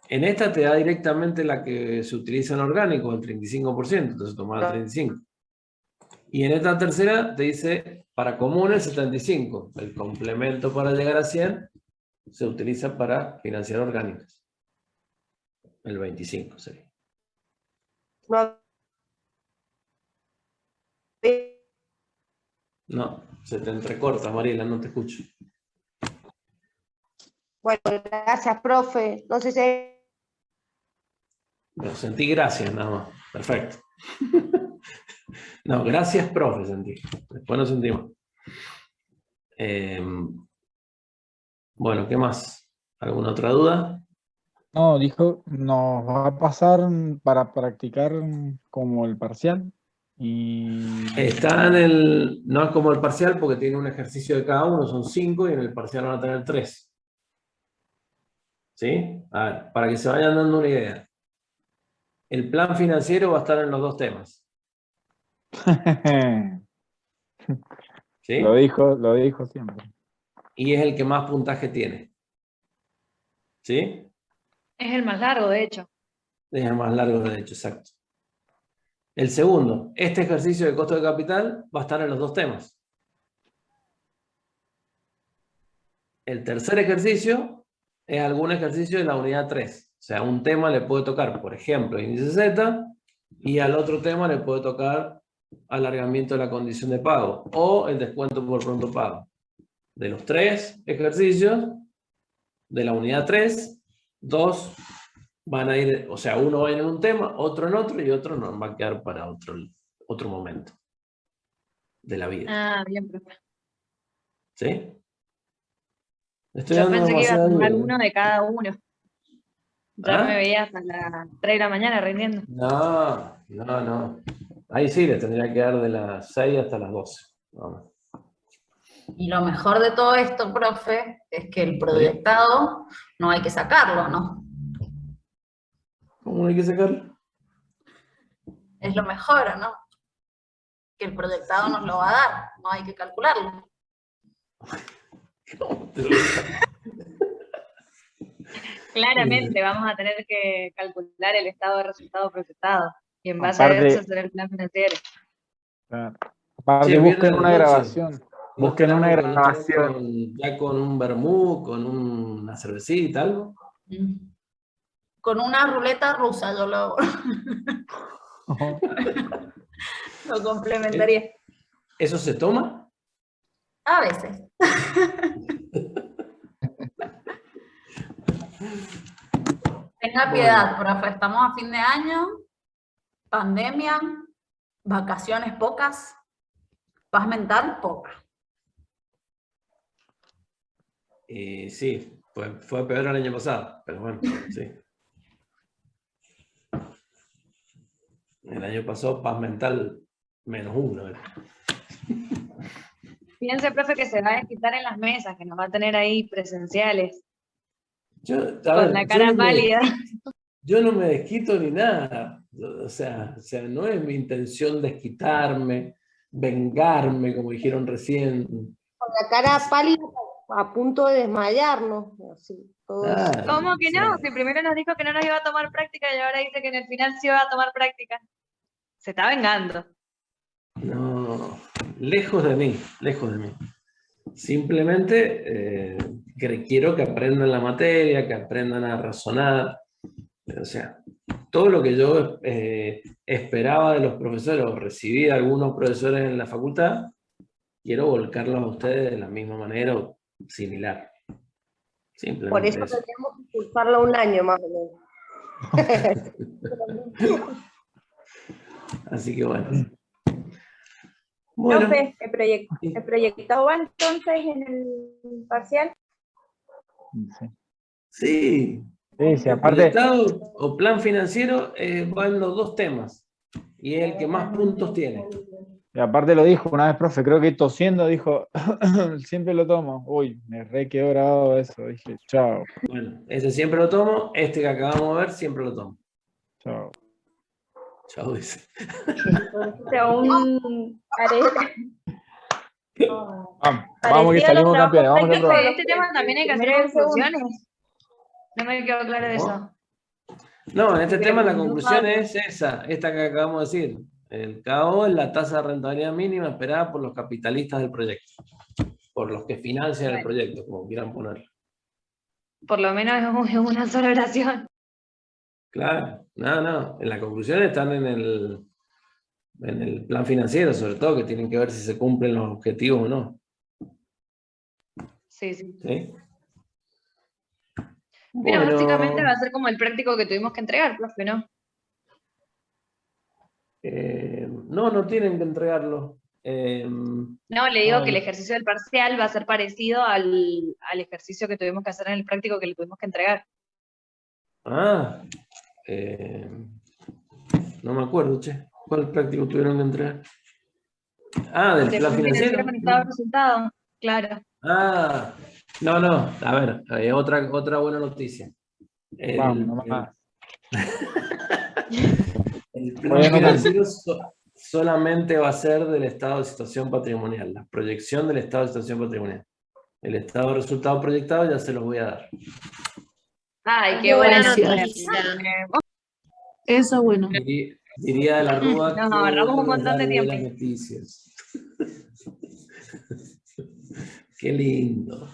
En esta te da directamente la que se utiliza en orgánicos, el 35%, entonces tomás el 35%. Y en esta tercera te dice, para comunes, el 75%. El complemento para llegar a 100 se utiliza para financiar orgánicos. El 25% sería. No, se te entrecorta, Mariela, no te escucho. Bueno, gracias, profe. No sé si... No, sentí gracias nada más. Perfecto. No, gracias, profe, sentí. Después nos sentimos. Bueno, ¿qué más? ¿Alguna otra duda? No, dijo, nos va a pasar para practicar como el parcial. Está en el... No es como el parcial porque tiene un ejercicio de cada uno, son 5 y en el parcial van a tener 3. ¿Sí? A ver, para que se vayan dando una idea. El plan financiero va a estar en los 2 temas. ¿Sí? Lo dijo siempre. Y es el que más puntaje tiene. ¿Sí? Es el más largo, de hecho. Es el más largo de hecho, exacto. El segundo, este ejercicio de costo de capital va a estar en los 2 temas. El tercer ejercicio es algún ejercicio de la unidad 3. O sea, un tema le puede tocar, por ejemplo, índice Z, y al otro tema le puede tocar alargamiento de la condición de pago o el descuento por pronto pago. De los 3 ejercicios de la unidad 3, 2 van a ir, o sea, uno va a ir en un tema, otro en otro y otro nos va a quedar para otro momento de la vida. Ah, bien, profe. ¿Sí? Estoy Yo dando pensé que iba a demasiada tomar ayuda. uno de cada uno. Ya ¿Ah? me veía hasta las 3 de la mañana rindiendo. No. Ahí sí le tendría que dar de las 6 hasta las 12. Vamos. Y lo mejor de todo esto, profe, es que el proyectado no hay que sacarlo, ¿no? ¿Cómo hay que sacarlo? Es lo mejor, ¿o no? Que el proyectado nos lo va a dar, no hay que calcularlo. Claramente vamos a tener que calcular el estado de resultado proyectado. Y en base a Aparte- eso hacer el plan financiero. Claro. Aparte, Che, busquen viernes a una la noche. grabación. Busquen una grabación. Ya con un vermú, con una cervecita, algo. Con una ruleta rusa yo lo complementaría. ¿Eso se toma? A veces. Tenga piedad, profe, estamos a fin de año, pandemia, vacaciones pocas, paz mental poca. Sí, fue peor el año pasado, pero bueno, sí. El año pasado, paz mental, -1. Fíjense, profe, que se va a desquitar en las mesas, que nos va a tener ahí presenciales. Con la cara pálida. Yo no me desquito ni nada. O sea, no es mi intención desquitarme, vengarme, como dijeron recién. Con la cara pálida a punto de desmayarnos. Así, todo eso. ¿Cómo que no? Si primero nos dijo que no nos iba a tomar práctica y ahora dice que en el final sí va a tomar práctica. Se está vengando. No, lejos de mí, lejos de mí. Simplemente quiero que aprendan la materia, que aprendan a razonar. O sea, todo lo que yo esperaba de los profesores, o recibí de algunos profesores en la facultad, quiero volcarlos a ustedes de la misma manera o similar. Simplemente Por eso tendríamos que impulsarlo un año más o menos. Así que bueno. Bueno. Profe, ¿el proyectado va entonces en el parcial? Sí. Sí, El proyectado o plan financiero va en los 2 temas. Y es el que más puntos tiene. Y aparte lo dijo una vez, profe, creo que tosiendo dijo, siempre lo tomo. Uy, me re quedó grabado eso. Dije, chao. Bueno, ese siempre lo tomo. Este que acabamos de ver, siempre lo tomo. Chao. Chao, dice. Vamos que salimos campeones. Vamos a Profe, probar. este tema también hay que hacer conclusiones. No me quedó claro de eso. No, en este tema la conclusión es esta que acabamos de decir. El KO es la tasa de rentabilidad mínima esperada por los capitalistas del proyecto. Por los que financian el proyecto, como quieran ponerlo. Por lo menos es una sola oración. Claro, no. En la conclusión están en el plan financiero, sobre todo, que tienen que ver si se cumplen los objetivos o no. Sí. ¿Sí? Mira, Bueno, básicamente va a ser como el práctico que tuvimos que entregar, profe, ¿no? no tienen que entregarlo. No, le digo que el ejercicio del parcial va a ser parecido al ejercicio que tuvimos que hacer en el práctico que le tuvimos que entregar. No me acuerdo, che. ¿Cuál práctico tuvieron que entregar? Ah, del plan Después financiero. con estado de resultado, claro. Ah, no, a ver, otra buena noticia. Vamos, nomás. El Voy plan a anotar. financiero solamente va a ser del estado de situación patrimonial, la proyección del estado de situación patrimonial. El estado de resultado proyectado ya se los voy a dar. Ay, Qué qué buena buena noticia. Eso es bueno. Diría de la Rúa, Nos qué ahorramos un bueno es montón dar de tiempo. buenas noticias. Qué lindo.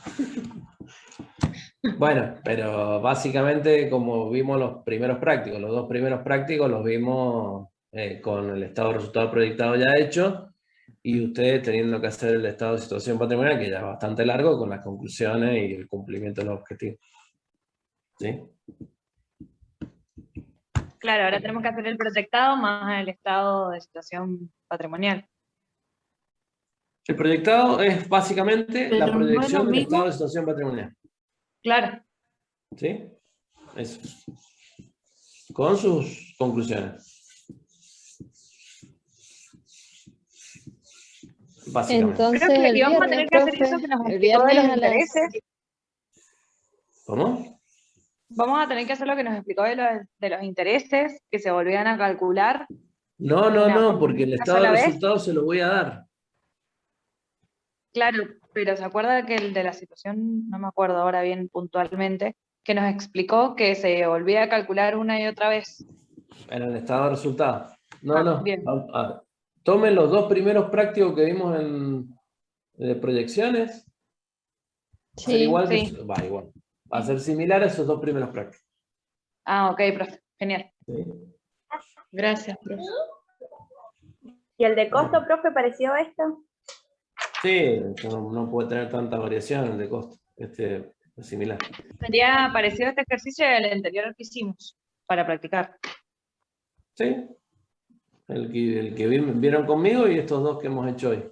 Bueno, pero básicamente como vimos los primeros prácticos, los dos primeros prácticos los vimos con el estado de resultado proyectado ya hecho y ustedes teniendo que hacer el estado de situación patrimonial, que ya es bastante largo, con las conclusiones y el cumplimiento de los objetivos. ¿Sí? Claro, ahora tenemos que hacer el proyectado más el estado de situación patrimonial. El proyectado es básicamente Pero la no es lo proyección del mismo. estado de situación patrimonial. Claro. ¿Sí? Eso. Con sus conclusiones. Básicamente. Entonces Profe, el y vamos a viernes, tener que hacer eso profe, que nos el explicó de viernes los a las... intereses. ¿Cómo? Vamos a tener que hacer lo que nos explicó de los intereses, que se volvían a calcular. No, porque el una estado de sola vez. resultados se lo voy a dar. Claro, pero ¿se acuerda que el de la situación, no me acuerdo ahora bien puntualmente, que nos explicó que se volvía a calcular una y otra vez? En el estado de resultados. No, Ah, no. bien. A ver. Tomen los dos primeros prácticos que vimos de proyecciones. Va a ser Sí, igual que... sí. Va, igual. Va a ser similar a esos dos primeros prácticos. Ah, ok, profe. Genial. ¿Sí? Gracias, profe. ¿Y el de costo, profe, pareció a esto? Sí, no puede tener tanta variación de costo. Es similar. Sería parecido a este ejercicio al anterior que hicimos para practicar. Sí. El que vieron conmigo y estos dos que hemos hecho hoy.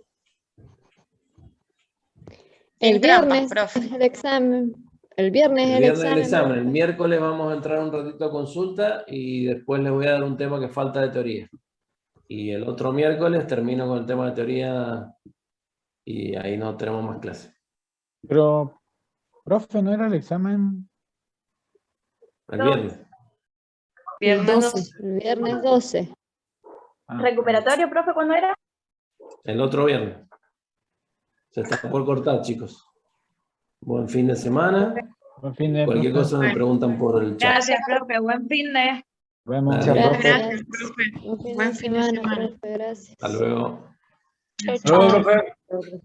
el Sin trampas, viernes profe. es el examen. El viernes es El el viernes el examen, examen. El profe. miércoles vamos a entrar un ratito a consulta y después les voy a dar un tema que falta de teoría. Y el otro miércoles termino con el tema de teoría y ahí no tenemos más clases. Pero, profe, ¿no era el examen? El viernes. Viernes 12. El viernes 12. Ah, ¿Recuperatorio, profe, cuándo era? El otro viernes. Se está por cortar, chicos. Buen fin de semana. buen fin de, Cualquier profe. cosa me preguntan por el chat. Gracias, profe. Buen fin de. Nos vemos. Dale. profe. Gracias. profe. Buen fin Buen de fin de semana, semana. profe. Gracias. Hasta luego. Chau, Hasta luego, chau. profe.